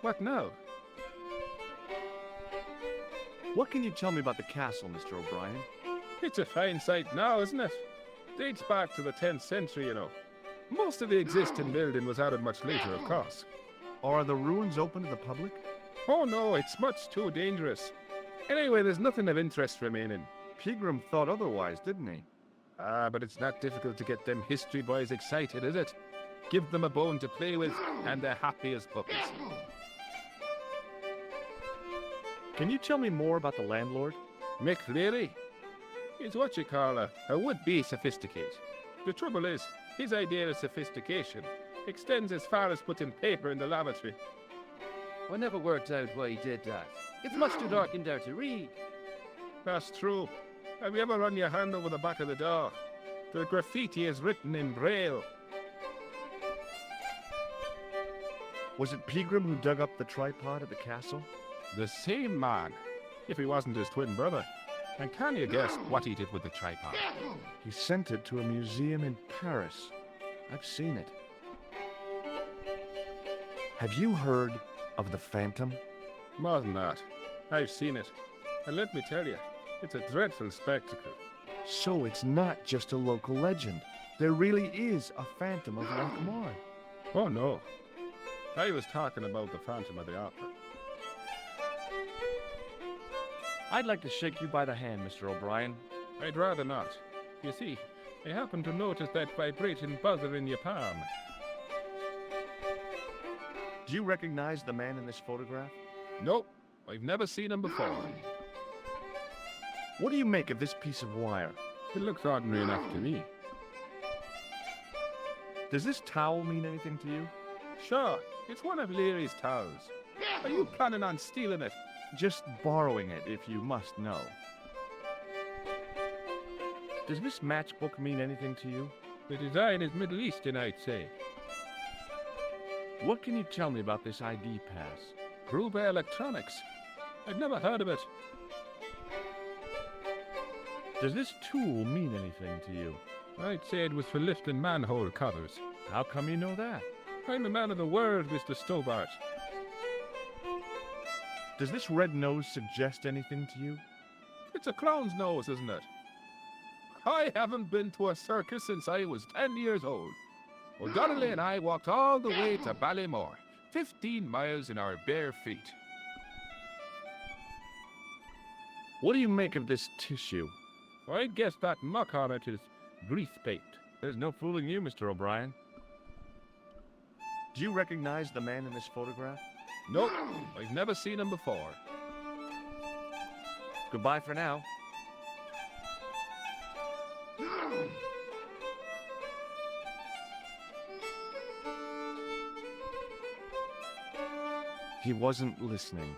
What now? What can you tell me about the castle, Mr. O'Brien? It's a fine sight now, isn't it? Dates back to the 10th century, you know. Most of the existing building was added much later, of course. Are the ruins open to the public? Oh no, it's much too dangerous. Anyway, there's nothing of interest remaining. Pegram thought otherwise, didn't he? Ah, but it's not difficult to get them history boys excited, is it? Give them a bone to play with, and they're happy as puppies. Can you tell me more about the landlord? Mick Leary? He's what you call a would-be sophisticate. The trouble is, his idea of sophistication extends as far as putting paper in the lavatory. I never worked out why he did that. It's much too dark in there to read. That's true. Have you ever run your hand over the back of the door? The graffiti is written in Braille. Was it Pegram who dug up the tripod at the castle? The same man, if he wasn't his twin brother. And can you guess what he did with the tripod? He sent it to a museum in Paris. I've seen it. Have you heard of the Phantom? More than that. I've seen it. And let me tell you, it's a dreadful spectacle. So it's not just a local legend. There really is a Phantom of Lochmarne. Oh no. I was talking about the Phantom of the Opera. I'd like to shake you by the hand, Mr. O'Brien. I'd rather not. You see, I happened to notice that vibrating buzzer in your palm. Do you recognize the man in this photograph? Nope, I've never seen him before. What do you make of this piece of wire? It looks ordinary enough to me. Does this towel mean anything to you? Sure, it's one of Leary's towels. Are you planning on stealing it? Just borrowing it, if you must know. Does this matchbook mean anything to you? The design is Middle Eastern, I'd say. What can you tell me about this ID pass? Gruber Electronics. I've never heard of it. Does this tool mean anything to you? I'd say it was for lifting manhole covers. How come you know that? I'm a man of the world, Mr. Stobart. Does this red nose suggest anything to you? It's a clown's nose, isn't it? I haven't been to a circus since I was 10 years old. O'Donnelly and I walked all the way to Ballymore, 15 miles in our bare feet. What do you make of this tissue? I guess that muck on it is grease paint. There's no fooling you, Mr. O'Brien. Do you recognize the man in this photograph? Nope, I've never seen him before. Goodbye for now. He wasn't listening.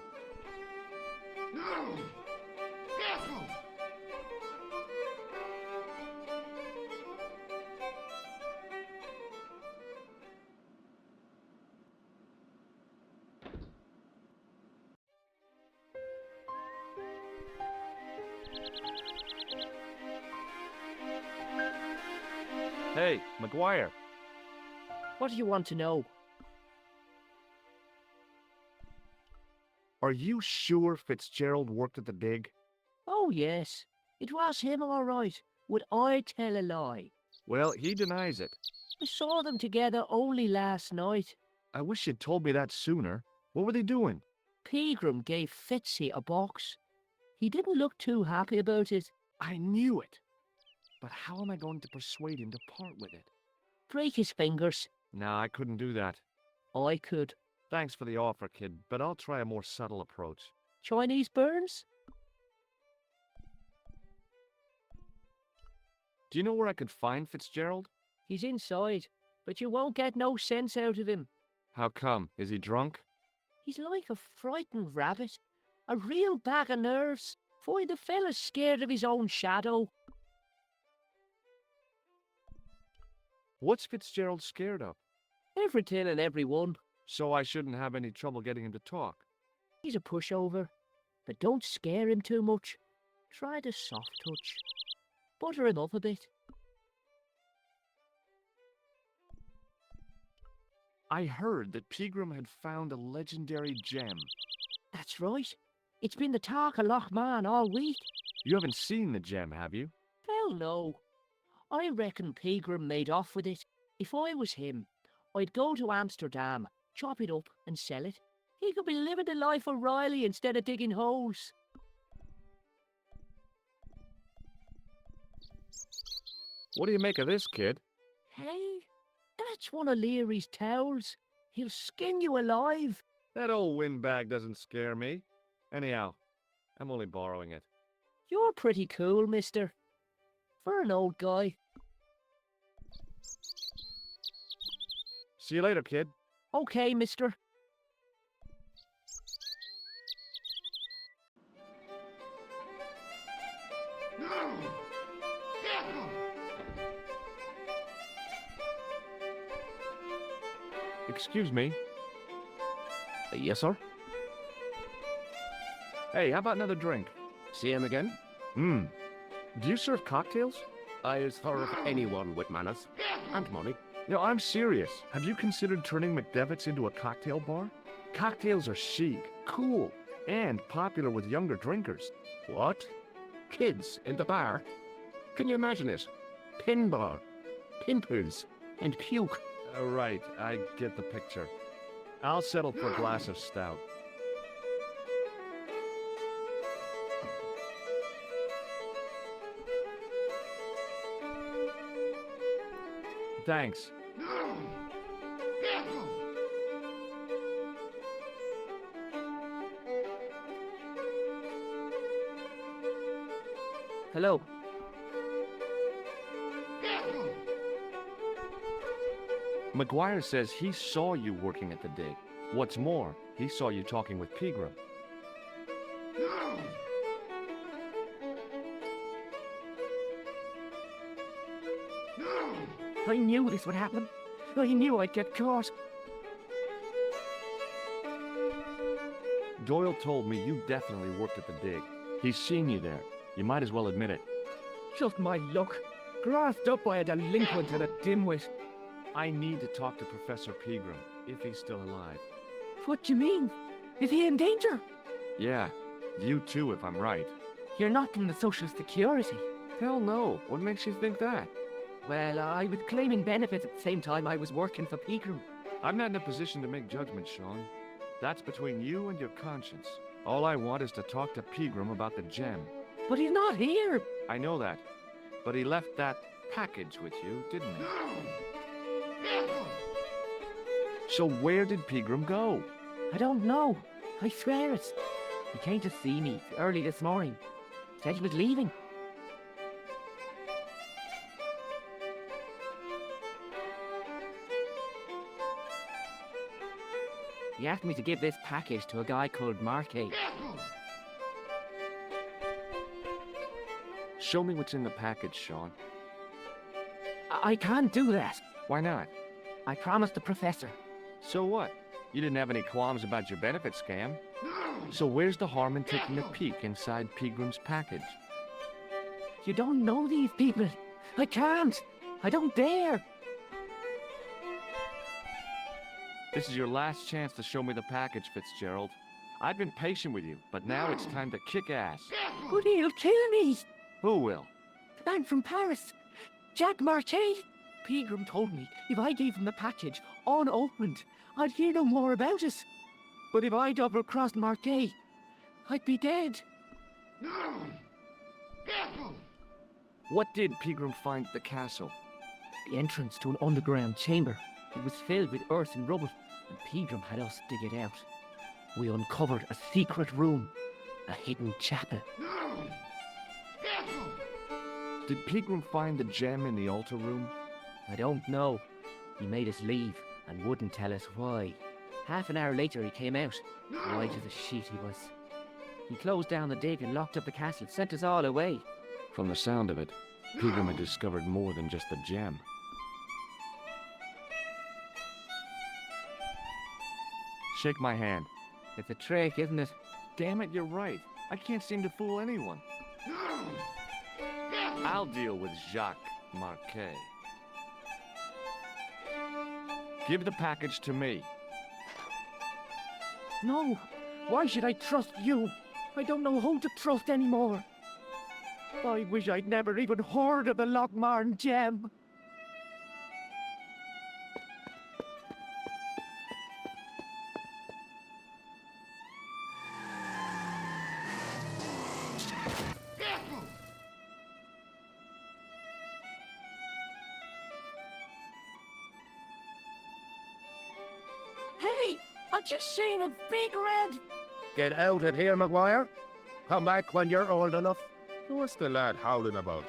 Hey, McGuire. What do you want to know? Are you sure Fitzgerald worked at the dig? Oh, Oh, yes. It was him, all right. Would I tell a lie? Well, he denies it. I saw them together only last night. I wish you'd told me that sooner. What were they doing? Pegram gave Fitzy a box. He didn't look too happy about it. I knew it. But how am I going to persuade him to part with it? Break his fingers. No, I couldn't do that. I could. Thanks for the offer, kid, but I'll try a more subtle approach. Chinese burns? Do you know where I could find Fitzgerald? He's inside, but you won't get no sense out of him. How come? Is he drunk? He's like a frightened rabbit. A real bag of nerves. Why, the fella's scared of his own shadow. What's Fitzgerald scared of? Everything and everyone. So I shouldn't have any trouble getting him to talk. He's a pushover, but don't scare him too much. Try the soft touch. Butter him up a bit. I heard that Pegram had found a legendary gem. That's right. It's been the talk of Lochmarne all week. You haven't seen the gem, have you? Hell no. I reckon Pegram made off with it. If I was him, I'd go to Amsterdam, chop it up and sell it. He could be living the life of Riley instead of digging holes. What do you make of this, kid? Hey, that's one of Leary's towels. He'll skin you alive. That old windbag doesn't scare me. Anyhow, I'm only borrowing it. You're pretty cool, mister. For an old guy. See you later, kid. Okay, mister. Excuse me. Yes, sir? Hey, how about another drink? See him again? Do you serve cocktails? I'll serve anyone with manners and money. No, I'm serious. Have you considered turning McDevitt's into a cocktail bar? Cocktails are chic, cool, and popular with younger drinkers. What? Kids in the bar? Can you imagine it? Pinball, pimples, and puke. Right, I get the picture. I'll settle for a glass of stout. Thanks. Hello. McGuire says he saw you working at the dig. What's more, he saw you talking with Pegram. I knew this would happen. I knew I'd get caught. Doyle told me you definitely worked at the dig. He's seen you there. You might as well admit it. Just my luck. Grasped up by a delinquent and a dimwit. I need to talk to Professor Pegram, if he's still alive. What do you mean? Is he in danger? Yeah, you too, if I'm right. You're not in the Social Security. Hell no. What makes you think that? Well, I was claiming benefits at the same time I was working for Pegram. I'm not in a position to make judgments, Sean. That's between you and your conscience. All I want is to talk to Pegram about the gem. But he's not here. I know that. But he left that package with you, didn't he? So where did Pegram go? I don't know. I swear it. He came to see me early this morning. Said he was leaving. He asked me to give this package to a guy called Marquet. Show me what's in the package, Sean. I can't do that. Why not? I promised the professor. So what? You didn't have any qualms about your benefit scam. So where's the harm in taking a peek inside Pegram's package? You don't know these people. I can't. I don't dare. This is your last chance to show me the package, Fitzgerald. I've been patient with you, but now it's time to kick ass. But he'll kill me. Who will? The man from Paris, Jack Marquet. Pegram told me if I gave him the package unopened, I'd hear no more about it. But if I double-crossed Marquet, I'd be dead. What did Pegram find at the castle? The entrance to an underground chamber. It was filled with earth and rubble, and Pegram had us dig it out. We uncovered a secret room, a hidden chapel. Did Pegram find the gem in the altar room? I don't know. He made us leave and wouldn't tell us why. Half an hour later he came out, white as a sheet he was. He closed down the dig and locked up the castle, sent us all away. From the sound of it, Pegram had discovered more than just the gem. Shake my hand. It's a trick, isn't it? Damn it, you're right. I can't seem to fool anyone. I'll deal with Jacques Marquet. Give the package to me. No, why should I trust you? I don't know who to trust anymore. I wish I'd never even heard of the Lochmarne gem. Hey, I just seen a big red. Get out of here, Maguire. Come back when you're old enough. What's the lad howling about?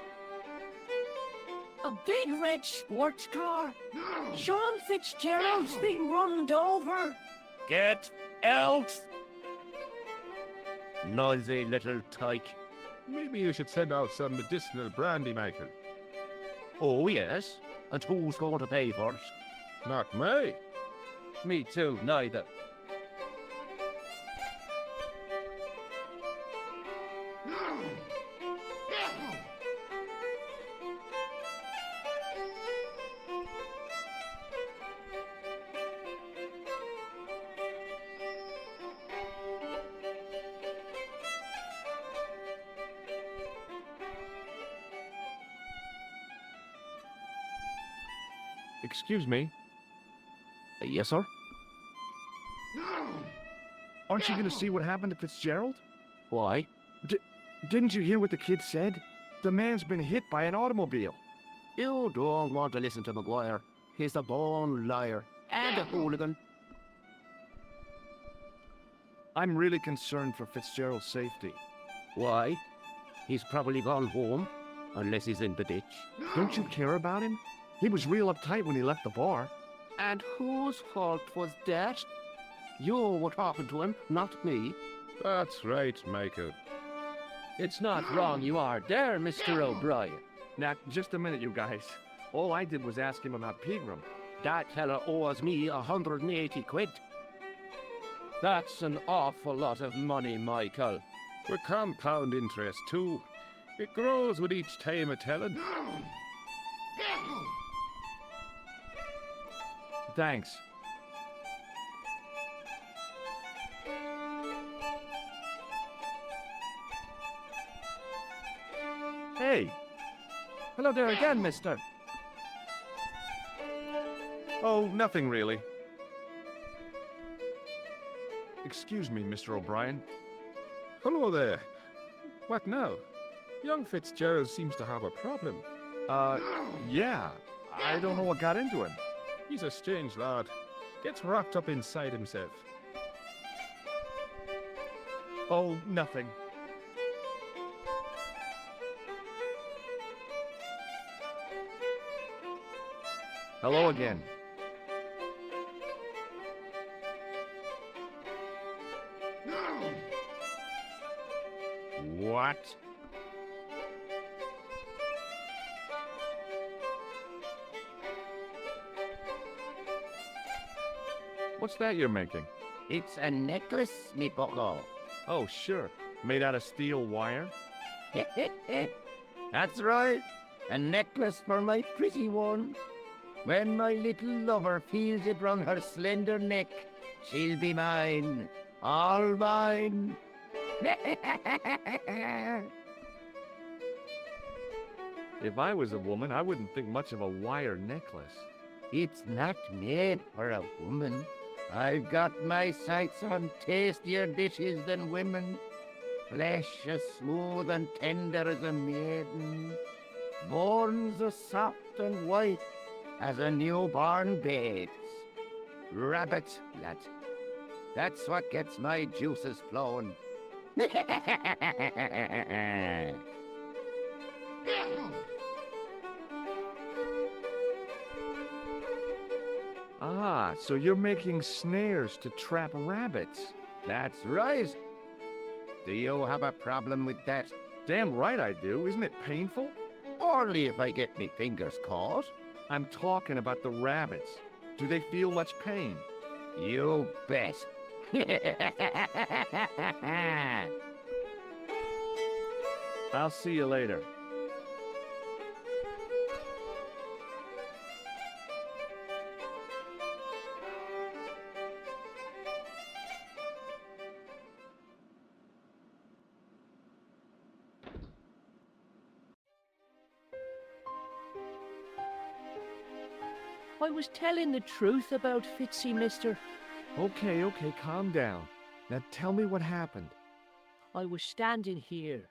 A big red sports car. Sean Fitzgerald's been runned over. Get out! Noisy little tyke. Maybe you should send out some medicinal brandy, Michael. Oh, yes. And who's going to pay for it? Not me. Me too, neither. Excuse me. Yes, sir? Aren't you going to see what happened to Fitzgerald? Why? Didn't you hear what the kid said? The man's been hit by an automobile. You don't want to listen to Maguire. He's a born liar and a hooligan. I'm really concerned for Fitzgerald's safety. Why? He's probably gone home, unless he's in the ditch. Don't you care about him? He was real uptight when he left the bar. And whose fault was that? You were talking to him, not me. That's right, Michael. It's not wrong you are there, Mr. O'Brien. Now, just a minute, you guys. All I did was ask him about Pegram. That fella owes me 180 quid. That's an awful lot of money, Michael. With compound interest, too. It grows with each time of telling. Thanks. Hey! Hello there again, mister. Oh, nothing really. Excuse me, Mr. O'Brien. Hello there. What now? Young Fitzgerald seems to have a problem. Yeah. I don't know what got into him. He's a strange lad. Gets wrapped up inside himself. Oh, nothing. Hello again. What? What's that you're making? It's a necklace, me bucko. Oh, sure. Made out of steel wire? That's right. A necklace for my pretty one. When my little lover feels it round her slender neck, she'll be mine. All mine. If I was a woman, I wouldn't think much of a wire necklace. It's not made for a woman. I've got my sights on tastier dishes than women. Flesh as smooth and tender as a maiden. Bones as soft and white as a newborn babe's. Rabbit, lad. That's what gets my juices flowing. Ah, so you're making snares to trap rabbits. That's right. Do you have a problem with that? Damn right I do. Isn't it painful? Only if I get me fingers caught. I'm talking about the rabbits. Do they feel much pain? You bet. I'll see you later. I was telling the truth about Fitzy, mister. Okay, calm down. Now tell me what happened. I was standing here,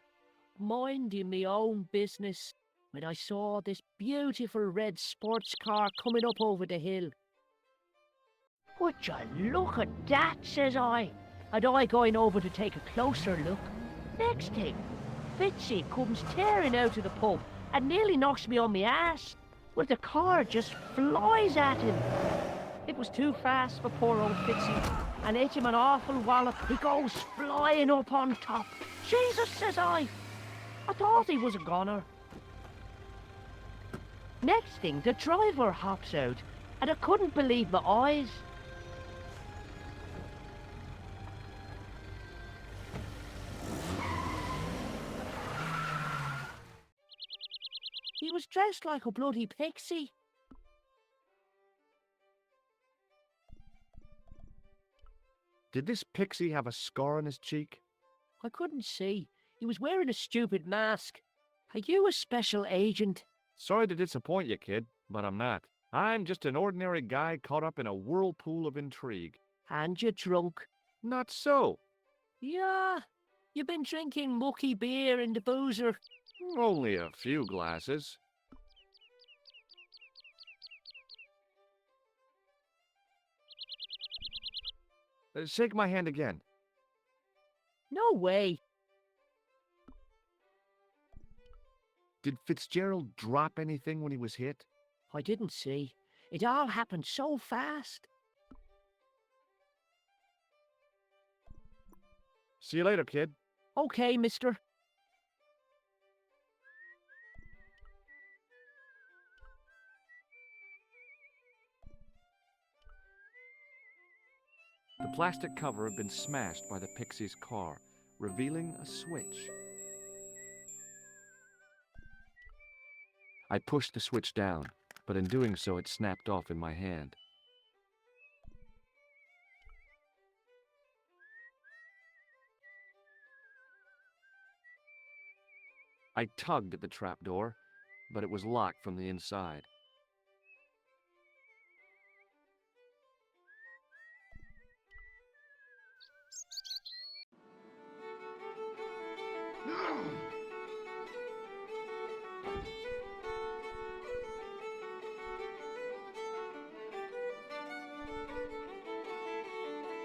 minding my own business, when I saw this beautiful red sports car coming up over the hill. Would you look at that, says I. And I going over to take a closer look. Next thing, Fitzy comes tearing out of the pub and nearly knocks me on my ass. Well, the car just flies at him. It was too fast for poor old Fitzy, and hit him an awful wallop. He goes flying up on top. Jesus, says I thought he was a goner. Next thing, the driver hops out, and I couldn't believe my eyes. He was dressed like a bloody pixie. Did this pixie have a scar on his cheek? I couldn't see. He was wearing a stupid mask. Are you a special agent? Sorry to disappoint you, kid, but I'm not. I'm just an ordinary guy caught up in a whirlpool of intrigue. And you're drunk. Not so. Yeah, you've been drinking mucky beer in the boozer. Only a few glasses. Shake my hand again. No way. Did Fitzgerald drop anything when he was hit? I didn't see. It all happened so fast. See you later, kid. Okay, mister. The plastic cover had been smashed by the pixie's car, revealing a switch. I pushed the switch down, but in doing so it snapped off in my hand. I tugged at the trapdoor, but it was locked from the inside.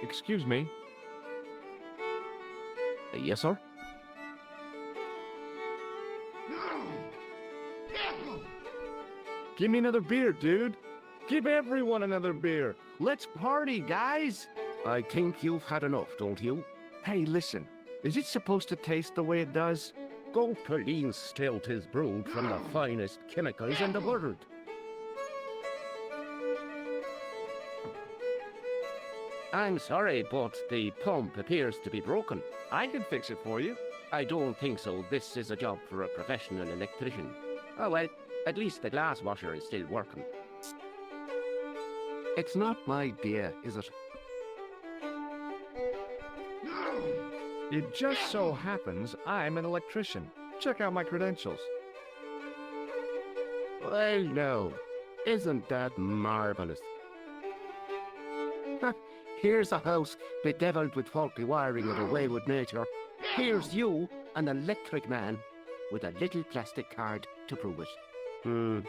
Excuse me. Yes, sir? Give me another beer, dude. Give everyone another beer. Let's party, guys. I think you've had enough, don't you? Hey, listen. Is it supposed to taste the way it does? Gulperline stout is brewed from the finest chemicals in the world. I'm sorry, but the pump appears to be broken. I can fix it for you. I don't think so. This is a job for a professional electrician. Oh well, at least the glass washer is still working. It's not my beer, is it? It just so happens I'm an electrician. Check out my credentials. Well, no. Isn't that marvelous? Here's a house bedeviled with faulty wiring of a wayward nature. Here's you, an electric man, with a little plastic card to prove it.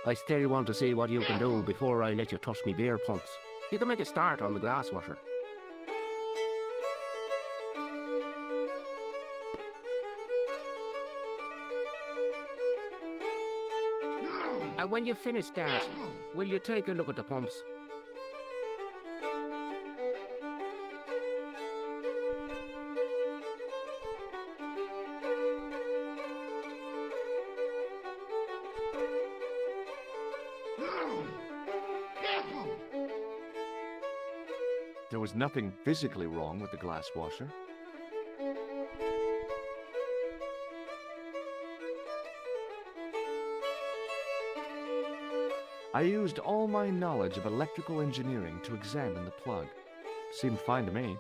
I still want to see what you can do before I let you touch me beer pumps. You can make a start on the glass washer. And when you finish that, will you take a look at the pumps? There was nothing physically wrong with the glass washer. I used all my knowledge of electrical engineering to examine the plug. Seemed fine to me.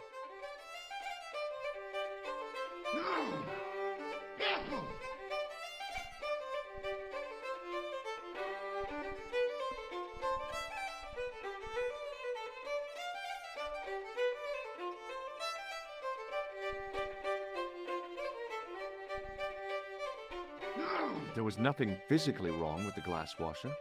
There was nothing physically wrong with the glass washer.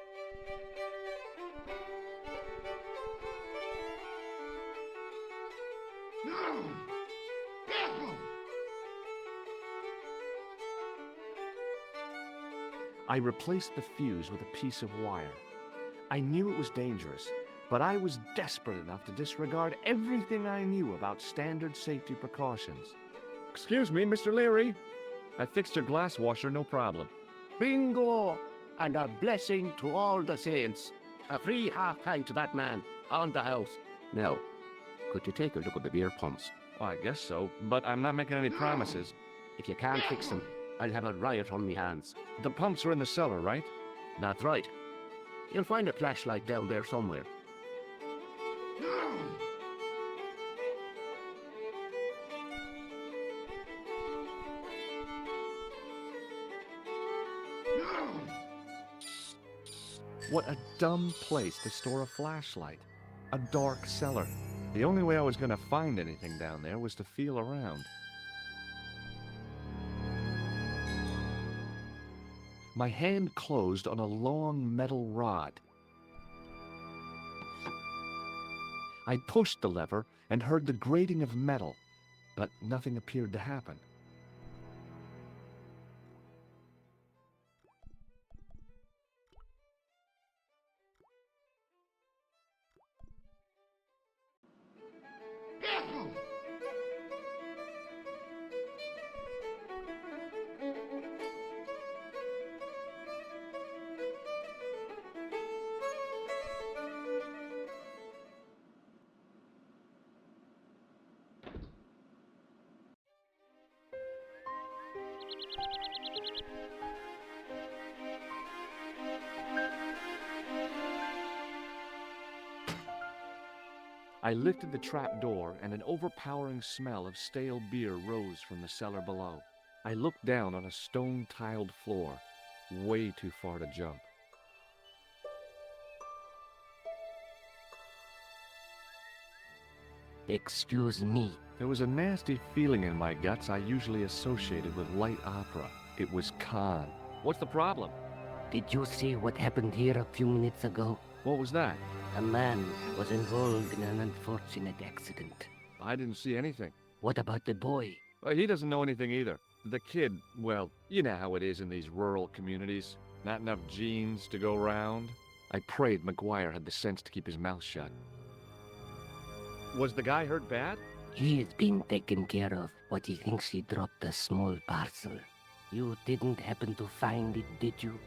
I replaced the fuse with a piece of wire. I knew it was dangerous, but I was desperate enough to disregard everything I knew about standard safety precautions. Excuse me, Mr. Leary. I fixed your glass washer, no problem. Bingo! And a blessing to all the saints. A free half-pint to that man, on the house. Now, could you take a look at the beer pumps? Well, I guess so, but I'm not making any promises. If you can't fix them, I'll have a riot on me hands. The pumps are in the cellar, right? That's right. You'll find a flashlight down there somewhere. What a dumb place to store a flashlight. A dark cellar. The only way I was going to find anything down there was to feel around. My hand closed on a long metal rod. I pushed the lever and heard the grating of metal, but nothing appeared to happen. I lifted the trap door, and an overpowering smell of stale beer rose from the cellar below. I looked down on a stone-tiled floor, way too far to jump. Excuse me. There was a nasty feeling in my guts I usually associated with light opera. It was Khan. What's the problem? Did you see what happened here a few minutes ago? What was that? A man was involved in an unfortunate accident. I didn't see anything. What about the boy? Well, he doesn't know anything either. The kid, well, you know how it is in these rural communities. Not enough genes to go round. I prayed McGuire had the sense to keep his mouth shut. Was the guy hurt bad? He is being taken care of, but he thinks he dropped a small parcel. You didn't happen to find it, did you?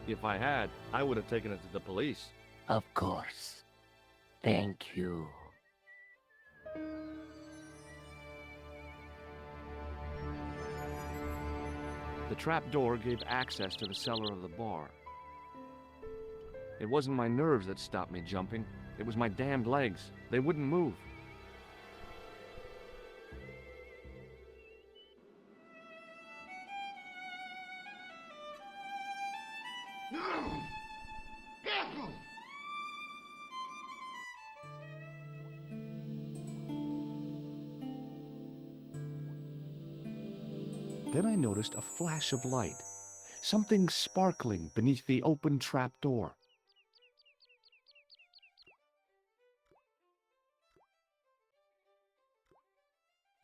If I had, I would have taken it to the police. Of course. Thank you. The trap door gave access to the cellar of the bar. It wasn't my nerves that stopped me jumping. It was my damned legs. They wouldn't move. Then I noticed a flash of light, something sparkling beneath the open trapdoor.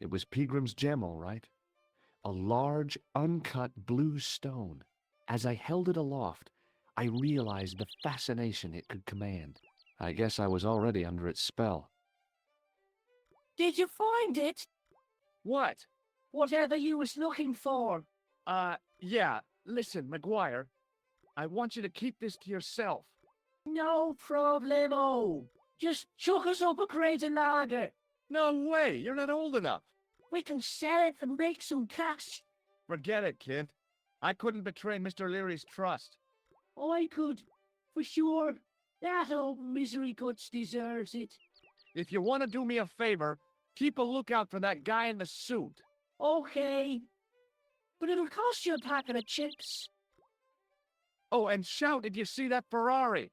It was Peagram's gem, all right. A large, uncut blue stone. As I held it aloft, I realized the fascination it could command. I guess I was already under its spell. Did you find it? What? Whatever you was looking for. Yeah. Listen, McGuire, I want you to keep this to yourself. No problemo. Just chuck us up a crate of lager. No way, you're not old enough. We can sell it and make some cash. Forget it, kid. I couldn't betray Mr. Leary's trust. I could, for sure. That old misery guts deserves it. If you want to do me a favor, keep a lookout for that guy in the suit. Okay. But it'll cost you a packet of chips. Oh, and shout if you see that Ferrari.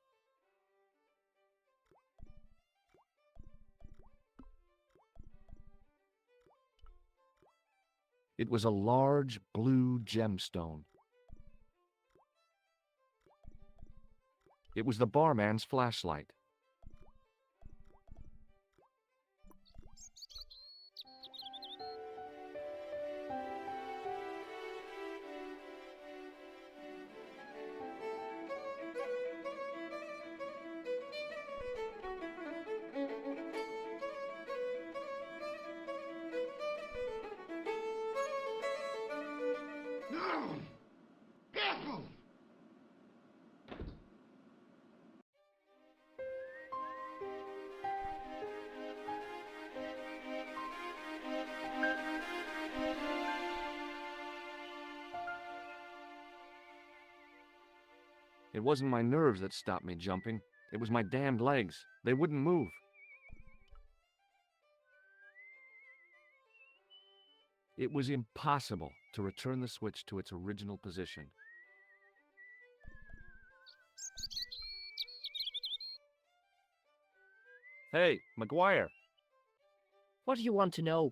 It was a large blue gemstone. It was the barman's flashlight. It wasn't my nerves that stopped me jumping. It was my damned legs. They wouldn't move. It was impossible to return the switch to its original position. Hey, McGuire. What do you want to know?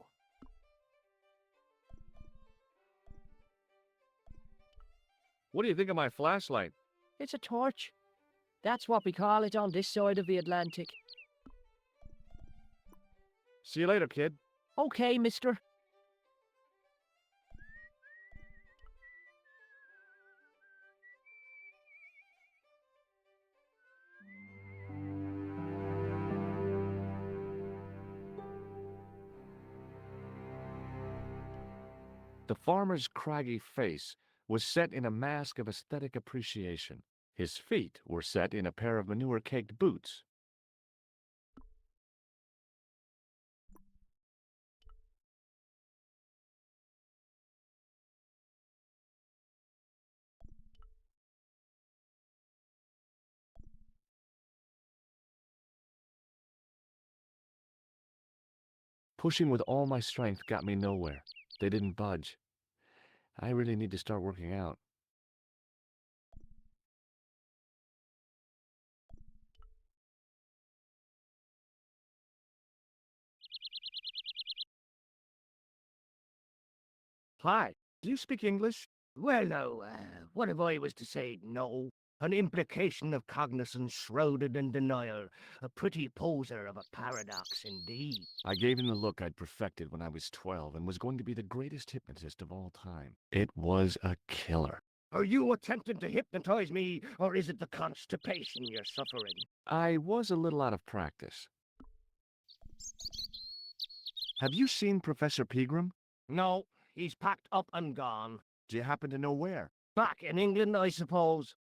What do you think of my flashlight? It's a torch. That's what we call it on this side of the Atlantic. See you later, kid. Okay, mister. The farmer's craggy face was set in a mask of aesthetic appreciation. His feet were set in a pair of manure-caked boots. Pushing with all my strength got me nowhere. They didn't budge. I really need to start working out. Hi, do you speak English? Well, now, what if I was to say no? An implication of cognizance shrouded in denial. A pretty poser of a paradox indeed. I gave him the look I'd perfected when I was 12 and was going to be the greatest hypnotist of all time. It was a killer. Are you attempting to hypnotize me, or is it the constipation you're suffering? I was a little out of practice. Have you seen Professor Pegram? No, he's packed up and gone. Do you happen to know where? Back in England, I suppose.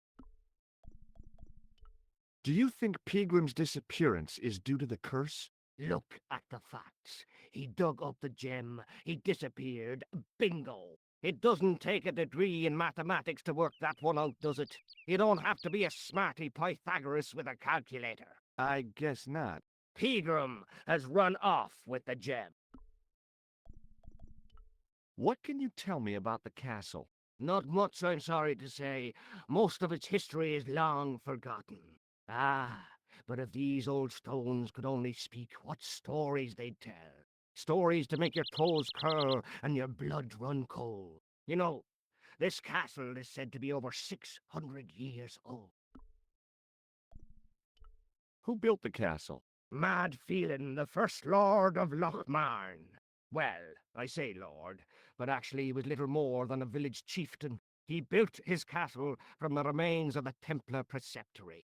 Do you think Pegram's disappearance is due to the curse? Look at the facts. He dug up the gem. He disappeared. Bingo. It doesn't take a degree in mathematics to work that one out, does it? You don't have to be a smarty Pythagoras with a calculator. I guess not. Pegram has run off with the gem. What can you tell me about the castle? Not much, I'm sorry to say. Most of its history is long forgotten. Ah, but if these old stones could only speak, what stories they'd tell. Stories to make your toes curl and your blood run cold. You know, this castle is said to be over 600 years old. Who built the castle? Mad Phelan, the first lord of Lochmarne. Well, I say lord, but actually he was little more than a village chieftain. He built his castle from the remains of the Templar preceptory.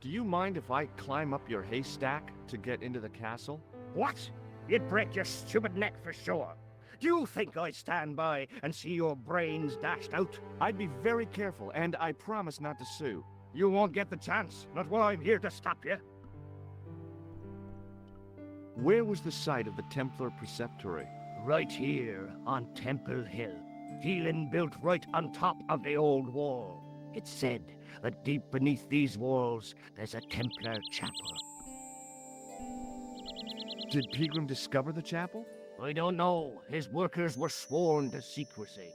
Do you mind if I climb up your haystack to get into the castle? What? You'd break your stupid neck for sure. Do you think I'd stand by and see your brains dashed out? I'd be very careful, and I promise not to sue. You won't get the chance, not while I'm here to stop you. Where was the site of the Templar preceptory? Right here, on Temple Hill. Phelan built right on top of the old wall. It's said that deep beneath these walls, there's a Templar chapel. Did Pegram discover the chapel? I don't know. His workers were sworn to secrecy.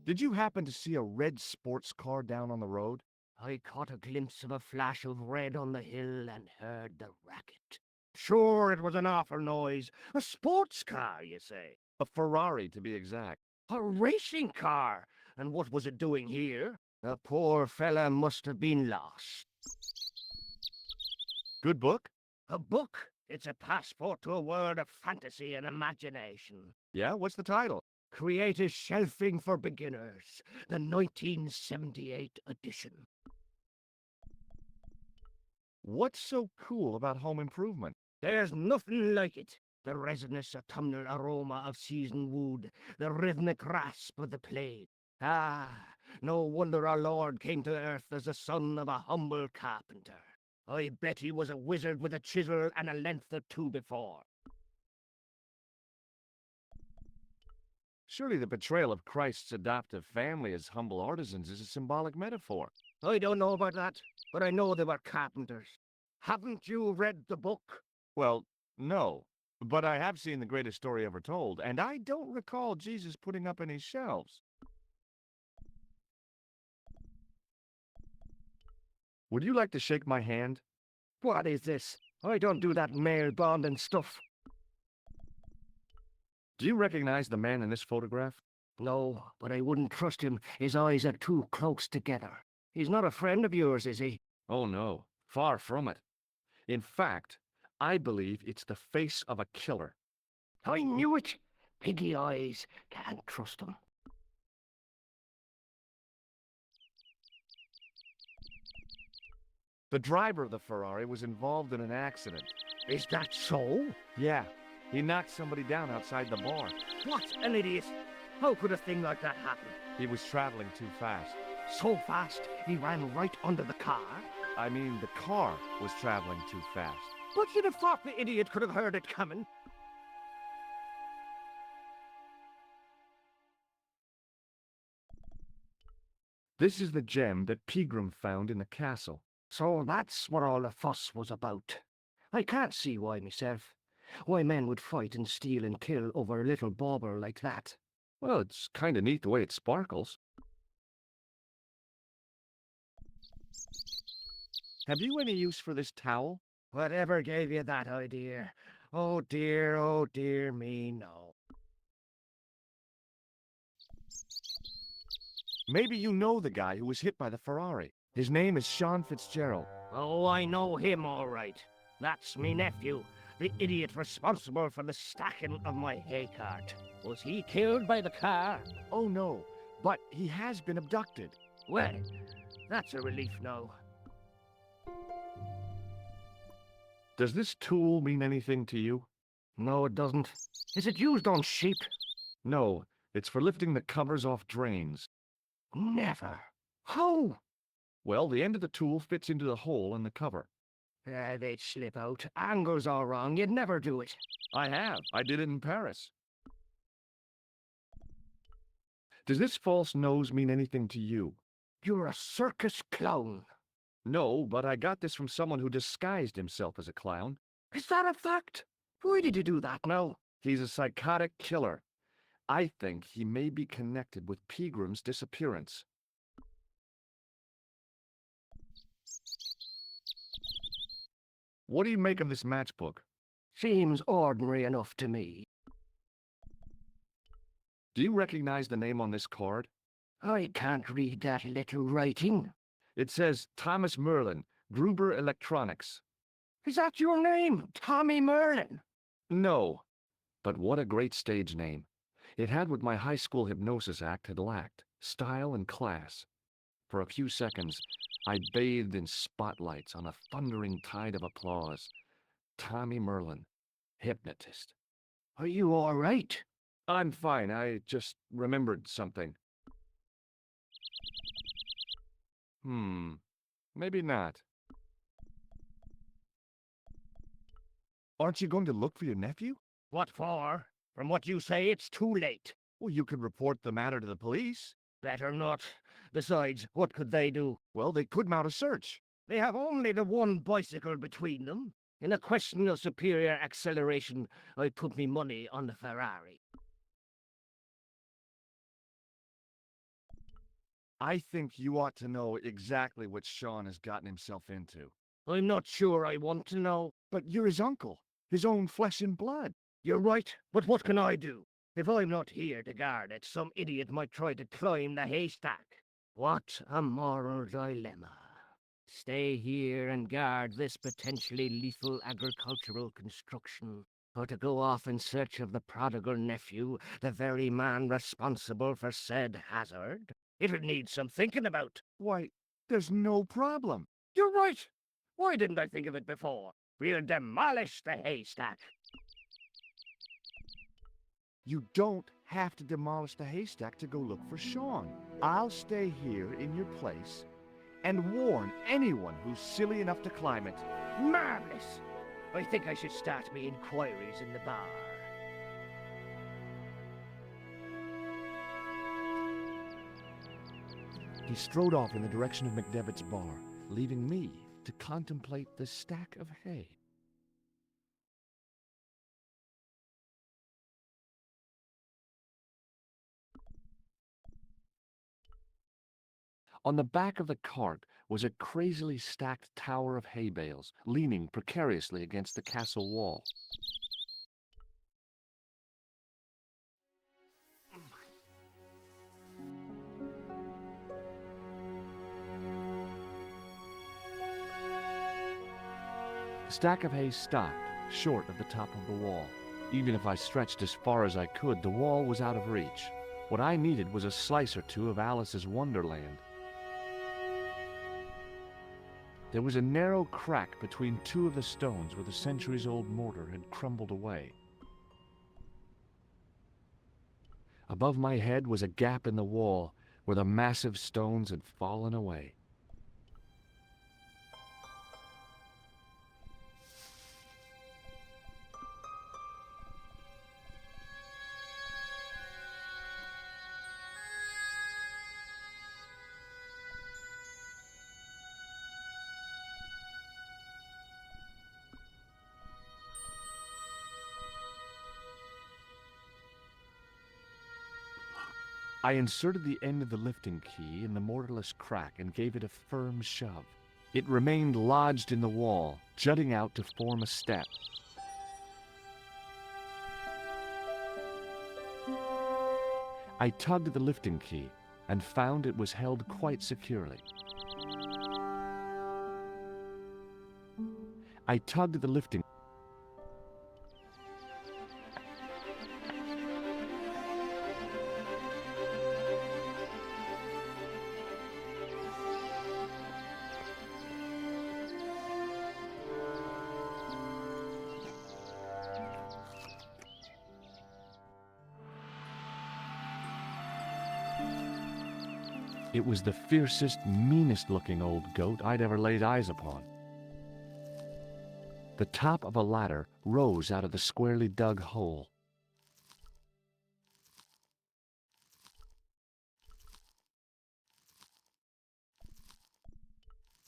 Did you happen to see a red sports car down on the road? I caught a glimpse of a flash of red on the hill and heard the racket. Sure, it was an awful noise. A sports car, you say? A Ferrari, to be exact. A racing car? And what was it doing here? The poor fella must have been lost. Good book? A book? It's a passport to a world of fantasy and imagination. Yeah, what's the title? Creative Shelving for Beginners, the 1978 edition. What's so cool about home improvement? There's nothing like it. The resinous autumnal aroma of seasoned wood, the rhythmic rasp of the plate. Ah, no wonder our Lord came to earth as the son of a humble carpenter. I bet he was a wizard with a chisel and a length or two before. Surely the betrayal of Christ's adoptive family as humble artisans is a symbolic metaphor. I don't know about that, but I know they were carpenters. Haven't you read the book? Well, no. But I have seen The Greatest Story Ever Told, and I don't recall Jesus putting up any shelves. Would you like to shake my hand? What is this? I don't do that male bonding stuff. Do you recognize the man in this photograph? No, but I wouldn't trust him. His eyes are too close together. He's not a friend of yours, is he? Oh no, far from it. In fact, I believe it's the face of a killer. I knew it! Piggy eyes. Can't trust him. The driver of the Ferrari was involved in an accident. Is that so? Yeah, he knocked somebody down outside the bar. What an idiot! How could a thing like that happen? He was traveling too fast. So fast, he ran right under the car? I mean, the car was traveling too fast. But you'd have thought the idiot could have heard it coming. This is the gem that Pegram found in the castle. So that's what all the fuss was about. I can't see why myself. Why men would fight and steal and kill over a little bauble like that. Well, it's kind of neat the way it sparkles. Have you any use for this towel? Whatever gave you that idea? Oh dear me, no. Maybe you know the guy who was hit by the Ferrari. His name is Sean Fitzgerald. Oh, I know him all right. That's me nephew, the idiot responsible for the stacking of my hay cart. Was he killed by the car? Oh no, but he has been abducted. Well, that's a relief now. Does this tool mean anything to you? No, it doesn't. Is it used on sheep? No, it's for lifting the covers off drains. Never. How? Well, the end of the tool fits into the hole in the cover. They'd slip out. Angles are wrong. You'd never do it. I have. I did it in Paris. Does this false nose mean anything to you? You're a circus clown. No, but I got this from someone who disguised himself as a clown. Is that a fact? Why did you do that now? He's a psychotic killer. I think he may be connected with Pegram's disappearance. What do you make of this matchbook? seems ordinary enough to me. Do you recognize the name on this card? I can't read that little writing. It says Thomas Merlin, Gruber Electronics. Is that your name, Tommy Merlin? No, but what a great stage name. It had what my high school hypnosis act had lacked, style and class. For a few seconds, I bathed in spotlights on a thundering tide of applause. Tommy Merlin, hypnotist. Are you all right? I'm fine, I just remembered something. Maybe not. Aren't you going to look for your nephew? What for? From what you say, it's too late. Well, you could report the matter to the police. Better not. Besides, what could they do? Well, they could mount a search. They have only the one bicycle between them. In a question of superior acceleration, I'd put me money on the Ferrari. I think you ought to know exactly what Sean has gotten himself into. I'm not sure I want to know. But you're his uncle, his own flesh and blood. You're right, but what can I do? If I'm not here to guard it, some idiot might try to climb the haystack. What a moral dilemma. Stay here and guard this potentially lethal agricultural construction, or to go off in search of the prodigal nephew, the very man responsible for said hazard? It'll need some thinking about. Why, there's no problem. You're right. Why didn't I think of it before? We'll demolish the haystack. You don't have to demolish the haystack to go look for Sean. I'll stay here in your place and warn anyone who's silly enough to climb it. Marvelous! I think I should start me inquiries in the bar. He strode off in the direction of McDevitt's bar, leaving me to contemplate the stack of hay. On the back of the cart was a crazily stacked tower of hay bales, leaning precariously against the castle wall. The stack of hay stopped, short of the top of the wall. Even if I stretched as far as I could, the wall was out of reach. What I needed was a slice or two of Alice's Wonderland. There was a narrow crack between two of the stones where the centuries-old mortar had crumbled away. Above my head was a gap in the wall where the massive stones had fallen away. I inserted the end of the lifting key in the mortarless crack and gave it a firm shove. It remained lodged in the wall, jutting out to form a step. I tugged the lifting key and found it was held quite securely. I tugged the lifting It was the fiercest, meanest-looking old goat I'd ever laid eyes upon. The top of a ladder rose out of the squarely dug hole.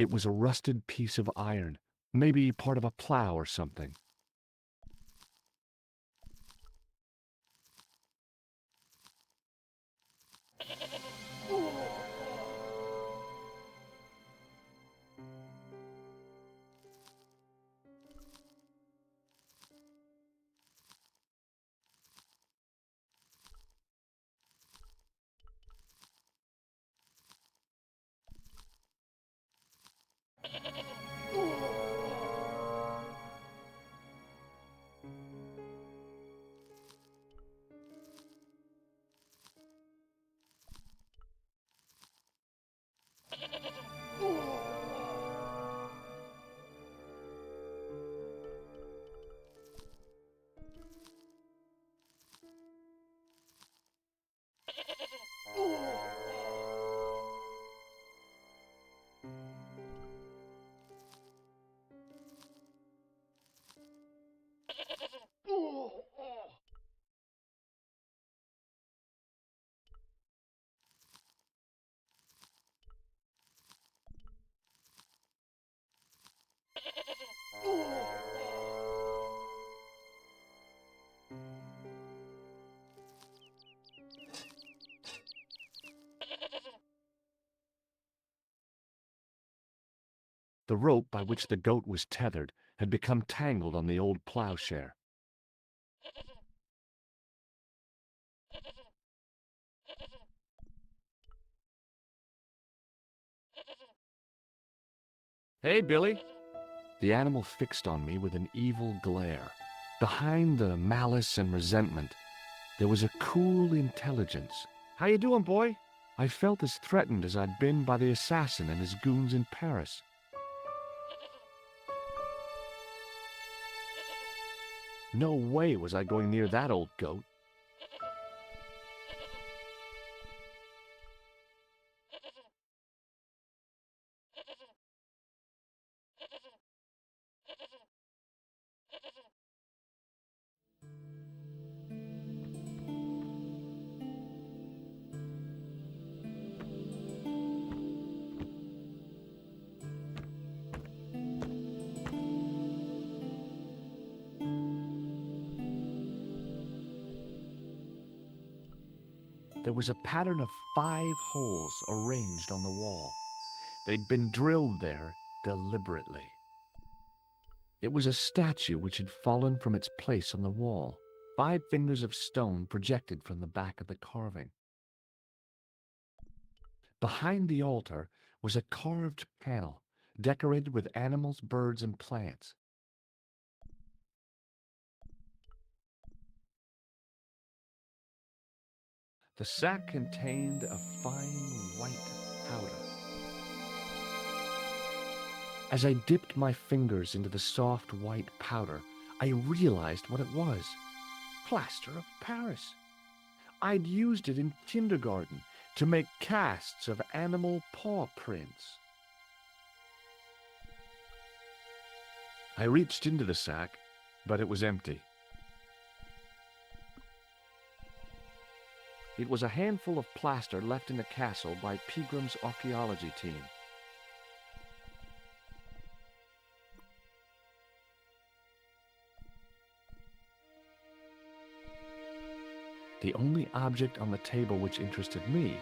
It was a rusted piece of iron, maybe part of a plow or something. The rope by which the goat was tethered had become tangled on the old plowshare. Hey, Billy. The animal fixed on me with an evil glare. Behind the malice and resentment, there was a cool intelligence. How you doing, boy? I felt as threatened as I'd been by the assassin and his goons in Paris. No way was I going near that old goat. There was a pattern of 5 holes arranged on the wall. They'd been drilled there deliberately. It was a statue which had fallen from its place on the wall, 5 fingers of stone projected from the back of the carving. Behind the altar was a carved panel decorated with animals, birds, and plants. The sack contained a fine white powder. As I dipped my fingers into the soft white powder, I realized what it was. Plaster of Paris. I'd used it in kindergarten to make casts of animal paw prints. I reached into the sack, but it was empty. It was a handful of plaster left in the castle by Pegram's archaeology team. The only object on the table which interested me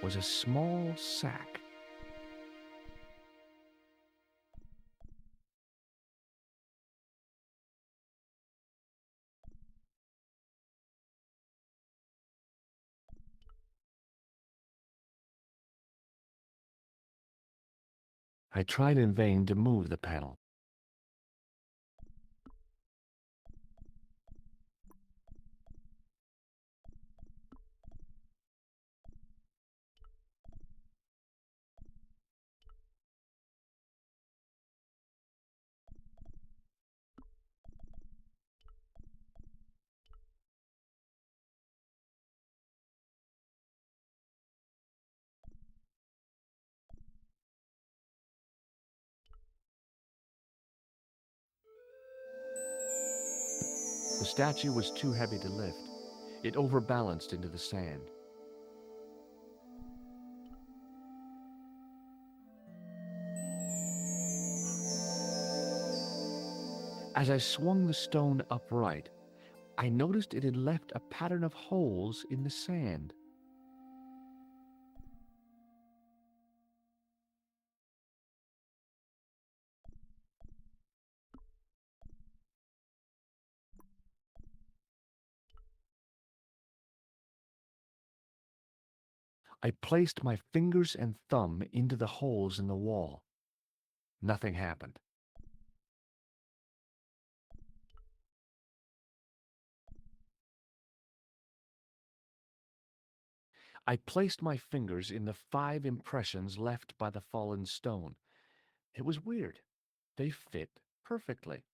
was a small sack. I tried in vain to move the panel. The statue was too heavy to lift. It overbalanced into the sand. As I swung the stone upright, I noticed it had left a pattern of holes in the sand. I placed my fingers and thumb into the holes in the wall. Nothing happened. I placed my fingers in the 5 impressions left by the fallen stone. It was weird. They fit perfectly.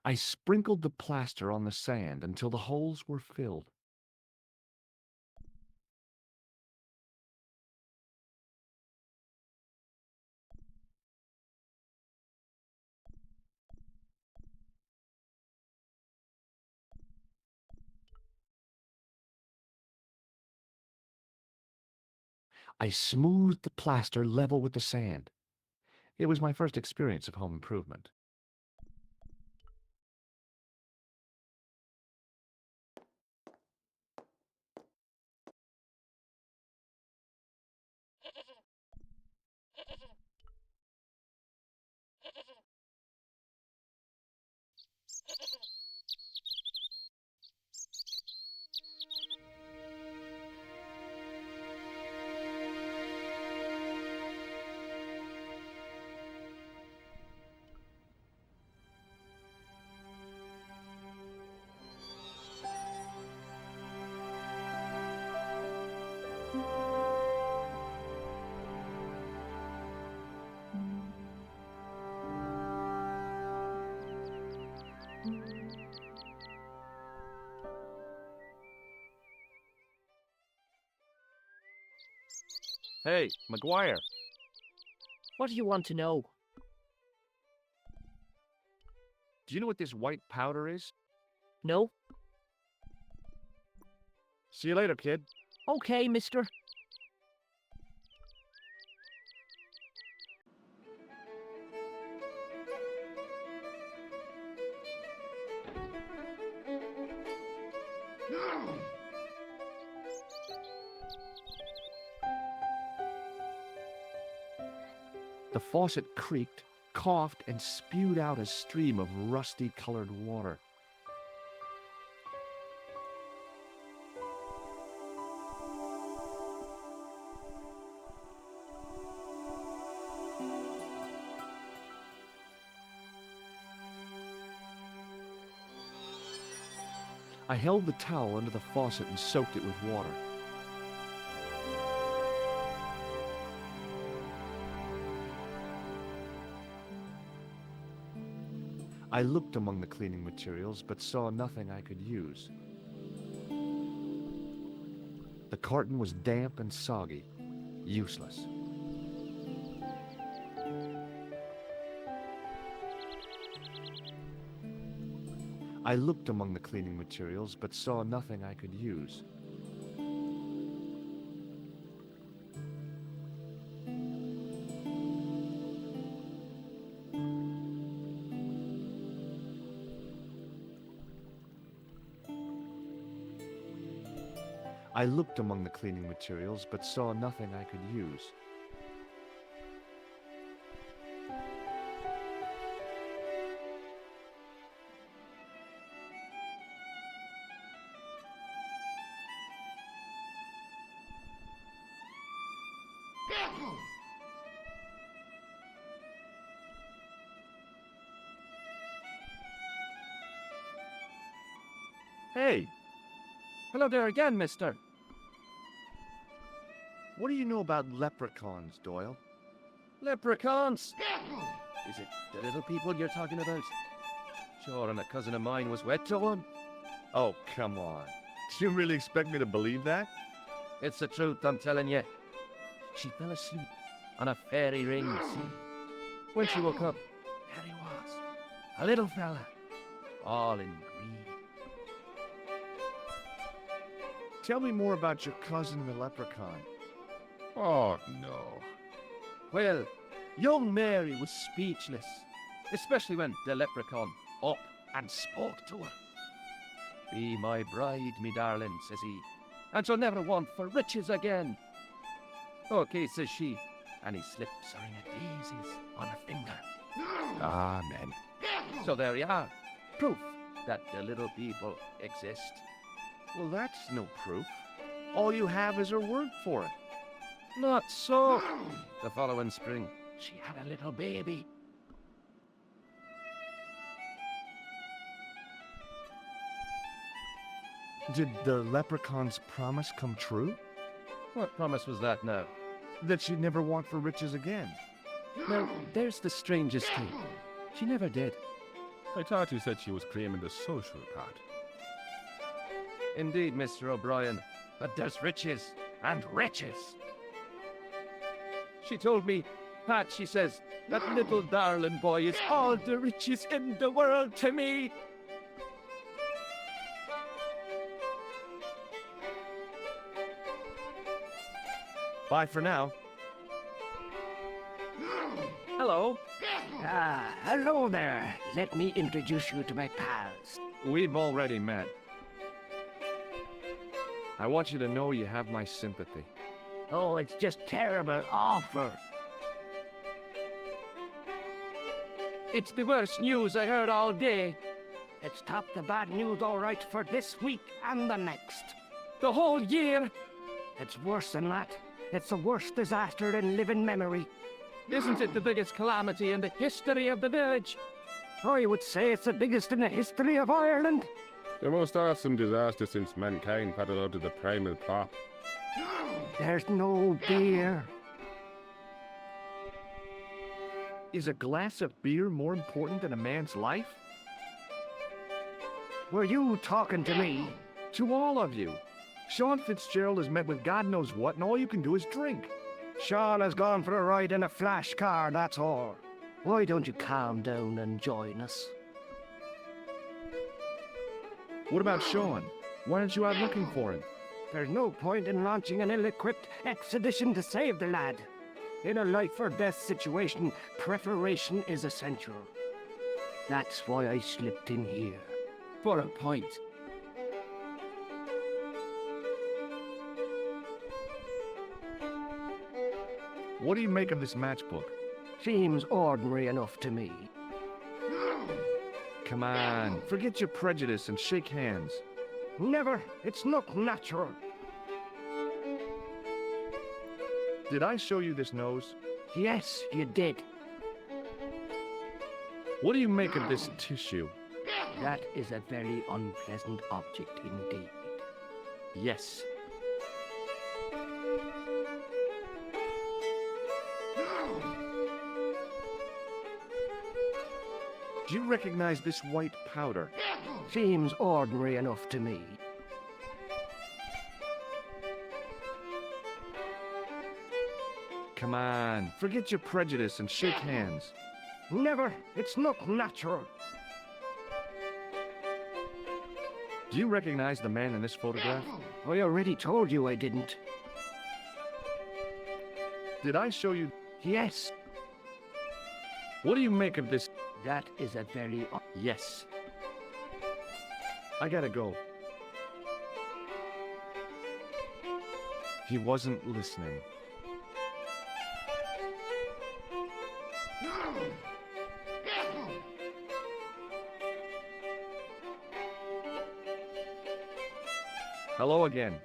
I sprinkled the plaster on the sand until the holes were filled. I smoothed the plaster level with the sand. It was my first experience of home improvement. Hey, McGuire. What do you want to know? Do you know what this white powder is? No? See you later, kid. Okay, mister. The faucet creaked, coughed, and spewed out a stream of rusty-colored water. I held the towel under the faucet and soaked it with water. I looked among the cleaning materials, but saw nothing I could use. The carton was damp and soggy, useless. I looked among the cleaning materials, but saw nothing I could use. I looked among the cleaning materials, but saw nothing I could use. Hey. Hello there again, mister. What do you know about leprechauns, Doyle? Leprechauns! Is it the little people you're talking about? Sure, and a cousin of mine was wed to one. Oh, come on. Do you really expect me to believe that? It's the truth, I'm telling you. She fell asleep on a fairy ring, see? When she woke up, there he was. A little fella. All in green. Tell me more about your cousin, the leprechaun. Oh, no. Well, young Mary was speechless, especially when the leprechaun up and spoke to her. Be my bride, me darling, says he, and she'll never want for riches again. Okay, says she, and he slips a ring of daisies on her finger. Amen. So there you are, proof that the little people exist. Well, that's no proof. All you have is her word for it. Not so. The following spring, she had a little baby. Did the leprechaun's promise come true? What promise was that now? That she'd never want for riches again. Now, there's the strangest thing. She never did. I thought you said she was claiming the social part. Indeed, Mr. O'Brien. But there's riches and riches. She told me, Pat, she says, that little darling boy is all the riches in the world to me. Bye for now. hello. Hello there. Let me introduce you to my pals. We've already met. I want you to know you have my sympathy. Oh, it's just terrible, awful. It's the worst news I heard all day. It's top the bad news all right for this week and the next. The whole year. It's worse than that. It's the worst disaster in living memory. Isn't it the biggest calamity in the history of the village? I would say it's the biggest in the history of Ireland. The most awesome disaster since mankind paddled out of the primal plot. There's no beer. Is a glass of beer more important than a man's life? Were you talking to me? To all of you. Sean Fitzgerald has met with God knows what, and all you can do is drink. Sean has gone for a ride in a flash car, that's all. Why don't you calm down and join us? What about Sean? Why aren't you out looking for him? There's no point in launching an ill-equipped expedition to save the lad. In a life-or-death situation, preparation is essential. That's why I slipped in here. For a point. What do you make of this matchbook? Seems ordinary enough to me. Come on, forget your prejudice and shake hands. Never. It's not natural. Did I show you this nose? Yes, you did. What do you make of this tissue? That is a very unpleasant object indeed. Yes. Do you recognize this white powder? Seems ordinary enough to me. Come on, forget your prejudice and shake hands. Never. It's not natural. Do you recognize the man in this photograph? I already told you I didn't. Did I show you? Yes. What do you make of this? That is a very... Yes. I gotta go. He wasn't listening. Hello again.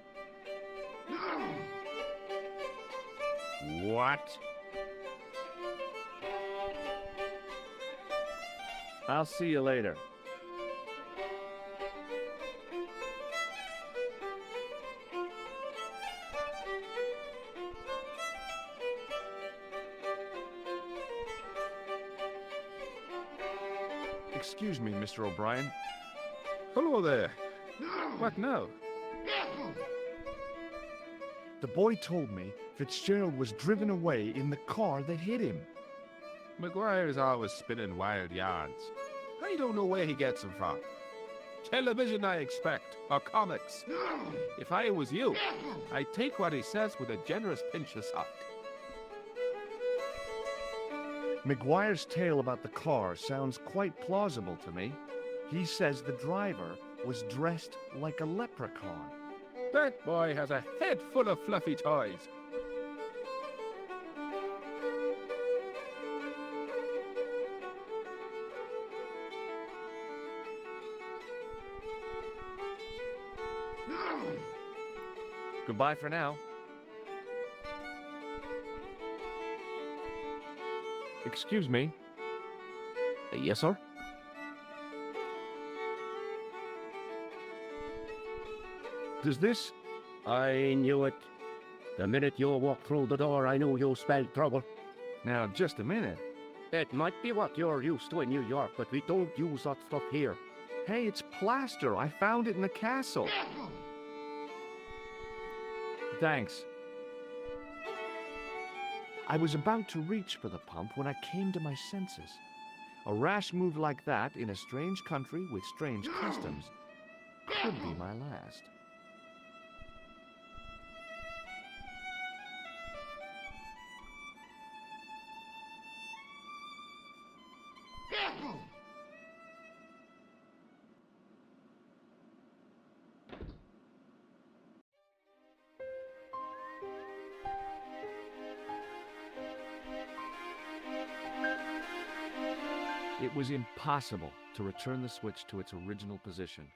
What? I'll see you later. Excuse me, Mr. O'Brien. Hello there. What now? The boy told me Fitzgerald was driven away in the car that hit him. McGuire is always spinning wild yarns. I don't know where he gets them from. Television, I expect, or comics. If I was you, I'd take what he says with a generous pinch of salt. McGuire's tale about the car sounds quite plausible to me. He says the driver was dressed like a leprechaun. That boy has a head full of fluffy toys. Goodbye for now. Excuse me. Yes, sir? Does this... I knew it. The minute you walked through the door, I knew you spelled trouble. Now, just a minute. It might be what you're used to in New York, but we don't use that stuff here. Hey, it's plaster. I found it in the castle. Thanks. I was about to reach for the pump when I came to my senses. A rash move like that in a strange country with strange customs could be my last. It was impossible to return the switch to its original position.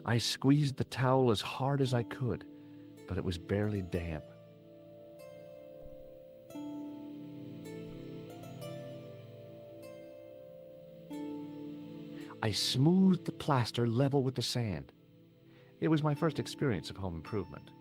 I squeezed the towel as hard as I could, but it was barely damp. I smoothed the plaster level with the sand. It was my first experience of home improvement.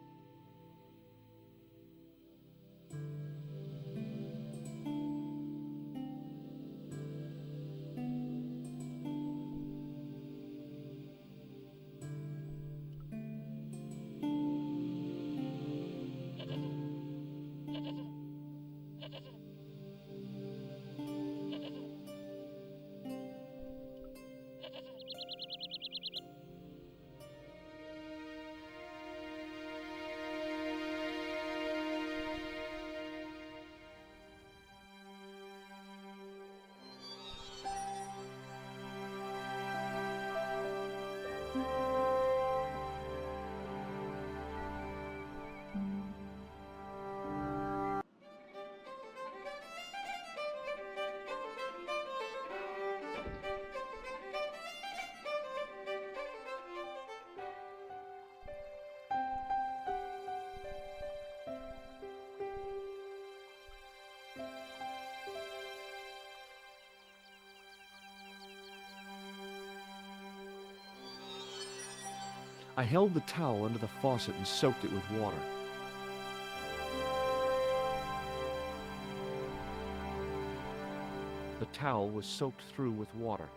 I held the towel under the faucet and soaked it with water. The towel was soaked through with water.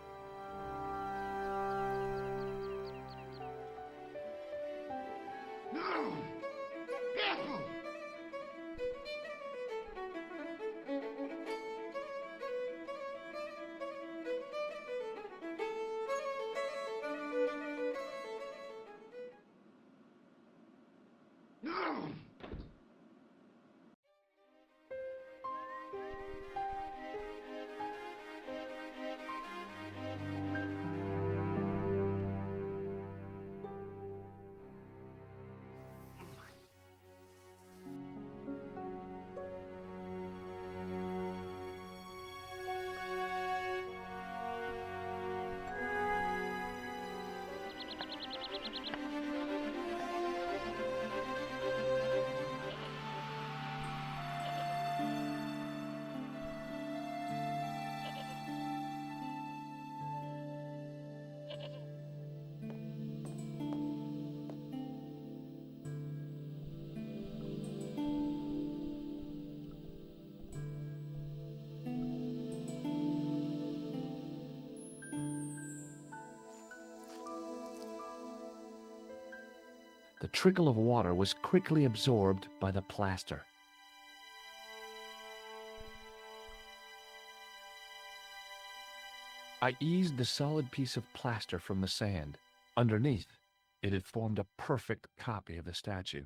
The trickle of water was quickly absorbed by the plaster. I eased the solid piece of plaster from the sand. Underneath, it had formed a perfect copy of the statue.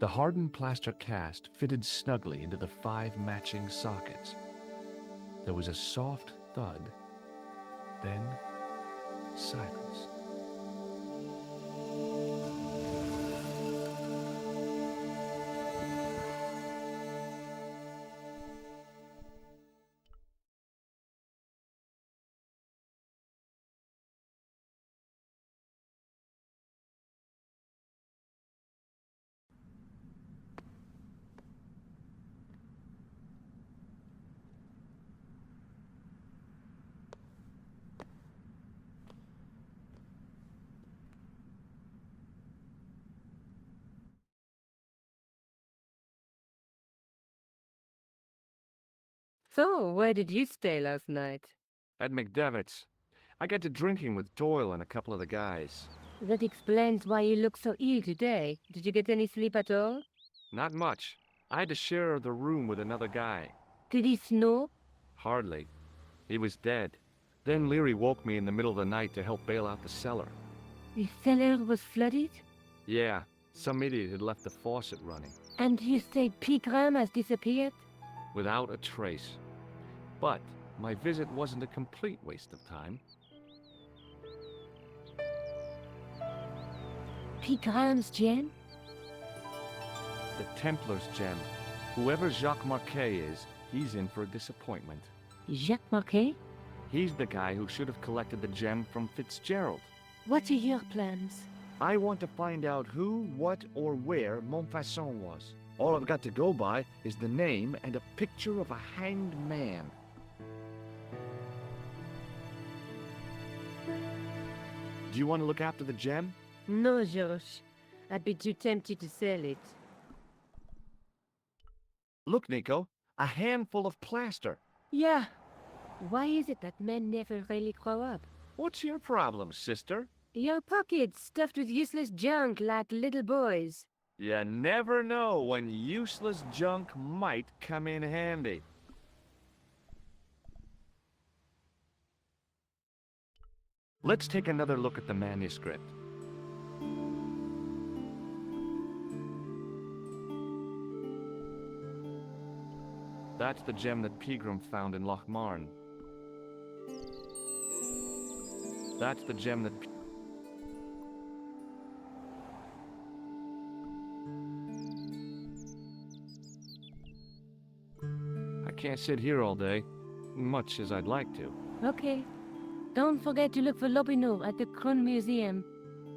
The hardened plaster cast fitted snugly into the 5 matching sockets. There was a soft thud, then silence. So, where did you stay last night? At McDevitt's. I got to drinking with Doyle and a couple of the guys. That explains why you look so ill today. Did you get any sleep at all? Not much. I had to share the room with another guy. Did he snore? Hardly. He was dead. Then Leary woke me in the middle of the night to help bail out the cellar. The cellar was flooded? Yeah, some idiot had left the faucet running. And you say Pegram has disappeared? Without a trace. But my visit wasn't a complete waste of time. Pegram's gem? The Templars gem. Whoever Jacques Marquet is, he's in for a disappointment. Jacques Marquet? He's the guy who should have collected the gem from Fitzgerald. What are your plans? I want to find out who, what, or where Montfaucon was. All I've got to go by is the name and a picture of a hanged man. Do you want to look after the gem? No, George. I'd be too tempted to sell it. Look, Nico, a handful of plaster. Yeah. Why is it that men never really grow up? What's your problem, sister? Your pockets stuffed with useless junk like little boys. You never know when useless junk might come in handy. Let's take another look at the manuscript. That's the gem that Pegram found in Lochmarne. That's the gem that... I can't sit here all day, much as I'd like to. Okay. Don't forget to look for Lopineau at the Crune Museum.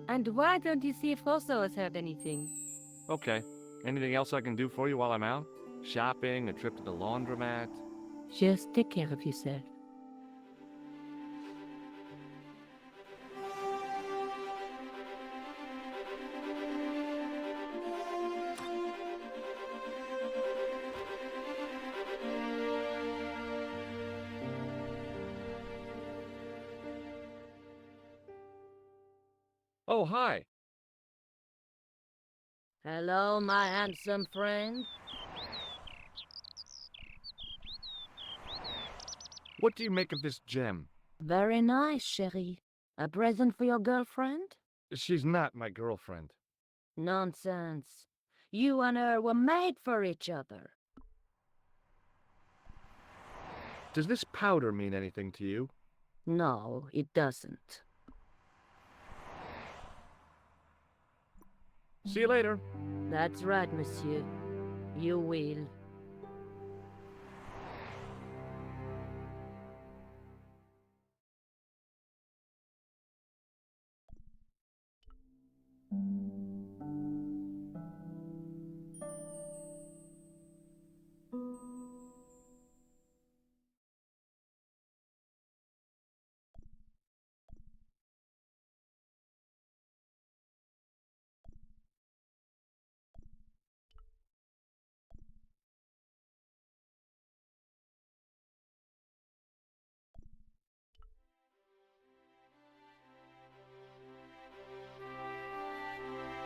And why don't you see if Rosso has heard anything? Okay. Anything else I can do for you while I'm out? Shopping, a trip to the laundromat? Just take care of yourself. Oh, hi. Hello, my handsome friend. What do you make of this gem? Very nice, chérie. A present for your girlfriend? She's not my girlfriend. Nonsense. You and her were made for each other. Does this powder mean anything to you? No, it doesn't. See you later. That's right, monsieur. You will.